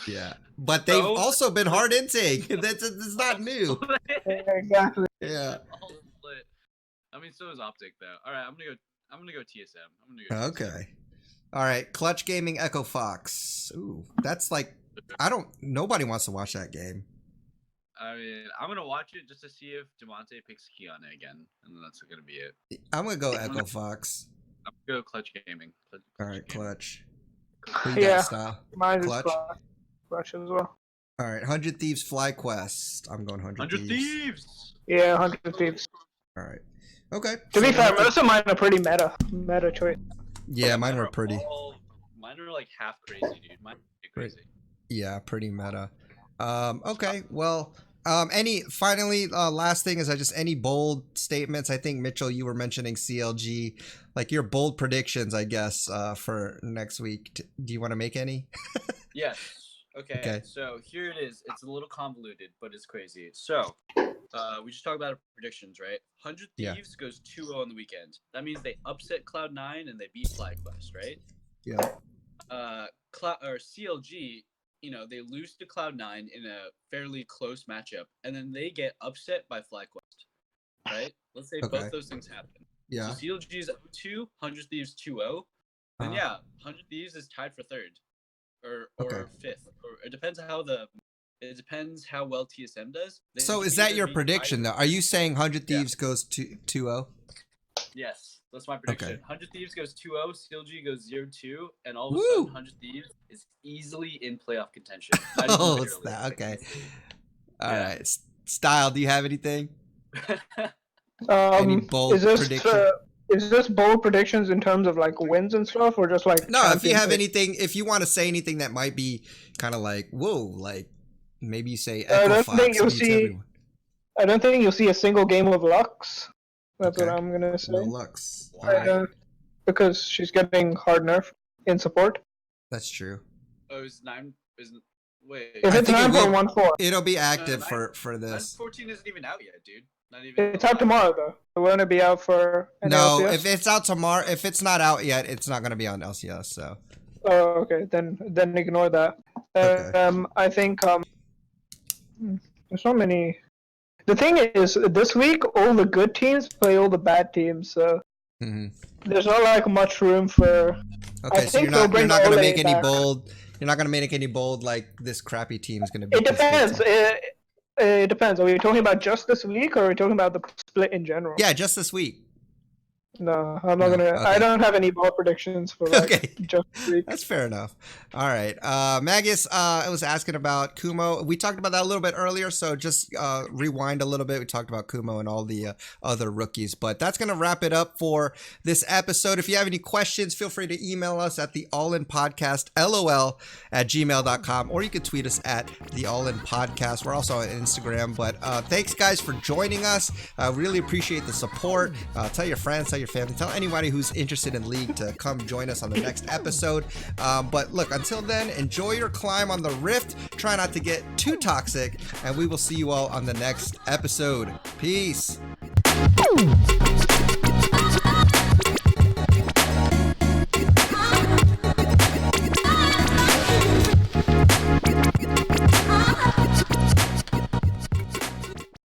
Yeah, but they've also been hard inting. That's not new. Exactly. Yeah. I mean, so is Optic, though. All right, I'm gonna go TSM. Okay. All right, Clutch Gaming Echo Fox. Ooh, that's like nobody wants to watch that game. I mean, I'm gonna watch it just to see if Demonte picks Kiana again, and then that's gonna be it. I'm gonna go Echo Fox. I'm gonna go Clutch Gaming. All right, Clutch. Yeah, Style? Mine Clutch. Rush as well. All right, 100 Thieves FlyQuest. I'm going 100 Thieves. Yeah, 100 Thieves. All right. Okay. To be fair, most of mine are pretty meta choice. Yeah, mine were pretty. Mine are like half crazy, dude. Mine are crazy. Yeah, pretty meta. Okay, well, last thing is any bold statements? I think, Mitchell, you were mentioning CLG, like your bold predictions, I guess, for next week. Do you want to make any? Yes. Okay. So here it is. It's a little convoluted, but it's crazy. So, we just talked about our predictions, right? 100 Thieves goes 2-0 on the weekend. That means they upset Cloud9 and they beat FlyQuest, right? Yeah. CLG, they lose to Cloud9 in a fairly close matchup, and then they get upset by FlyQuest, right? Let's say both those things happen. Yeah. So CLG is 0-2, 100 Thieves 2-0. Then 100 Thieves is tied for third, or fifth, or it depends how well TSM does. So is that your prediction though? Are you saying 100 Thieves goes to 2-0? Yes, that's my prediction. 100 Thieves goes 2-0, CLG goes 0-2, and all of a sudden 100 Thieves is easily in playoff contention. Oh, it's that. Okay. All right. Style, do you have anything? Any bold predictions? Is this bold predictions in terms of like wins and stuff, or just like no? If you have anything, if you want to say anything that might be kind of like whoa, like maybe you say Echo I don't Fox think you'll see. Everyone. I don't think you'll see a single game of Lux. That's what I'm gonna say. No Lux. Because she's getting hard nerf in support. That's true. Oh, is 9? Wait. If it's 9.14, it'll be active for this. 9.14 isn't even out yet, dude. Not even. It's out tomorrow though. It won't be out for. No, LCS? if it's out tomorrow, if it's not out yet, it's not gonna be on LCS. So. Oh, okay. Then ignore that. I think there's so many. The thing is, this week all the good teams play all the bad teams, so there's not like much room for. Okay, so you're not gonna make any bold. You're not gonna make any bold like this crappy team is gonna be. It depends. It depends. Are we talking about just this week, or are we talking about the split in general? Yeah, just this week. No, I'm not gonna. Okay. I don't have any ball predictions for like just this week. That's fair enough. All right, Magus, I was asking about Kumo. We talked about that a little bit earlier, so just rewind a little bit. We talked about Kumo and all the other rookies, but that's gonna wrap it up for this episode. If you have any questions, feel free to email us at the allinpodcast lol@gmail.com, or you can tweet us at the allinpodcast. We're also on Instagram. But thanks, guys, for joining us. Really appreciate the support. Tell your friends, tell your family, tell anybody who's interested in League to come join us on the next episode. But look, until then, enjoy your climb on the Rift. Try not to get too toxic, and we will see you all on the next episode. Peace.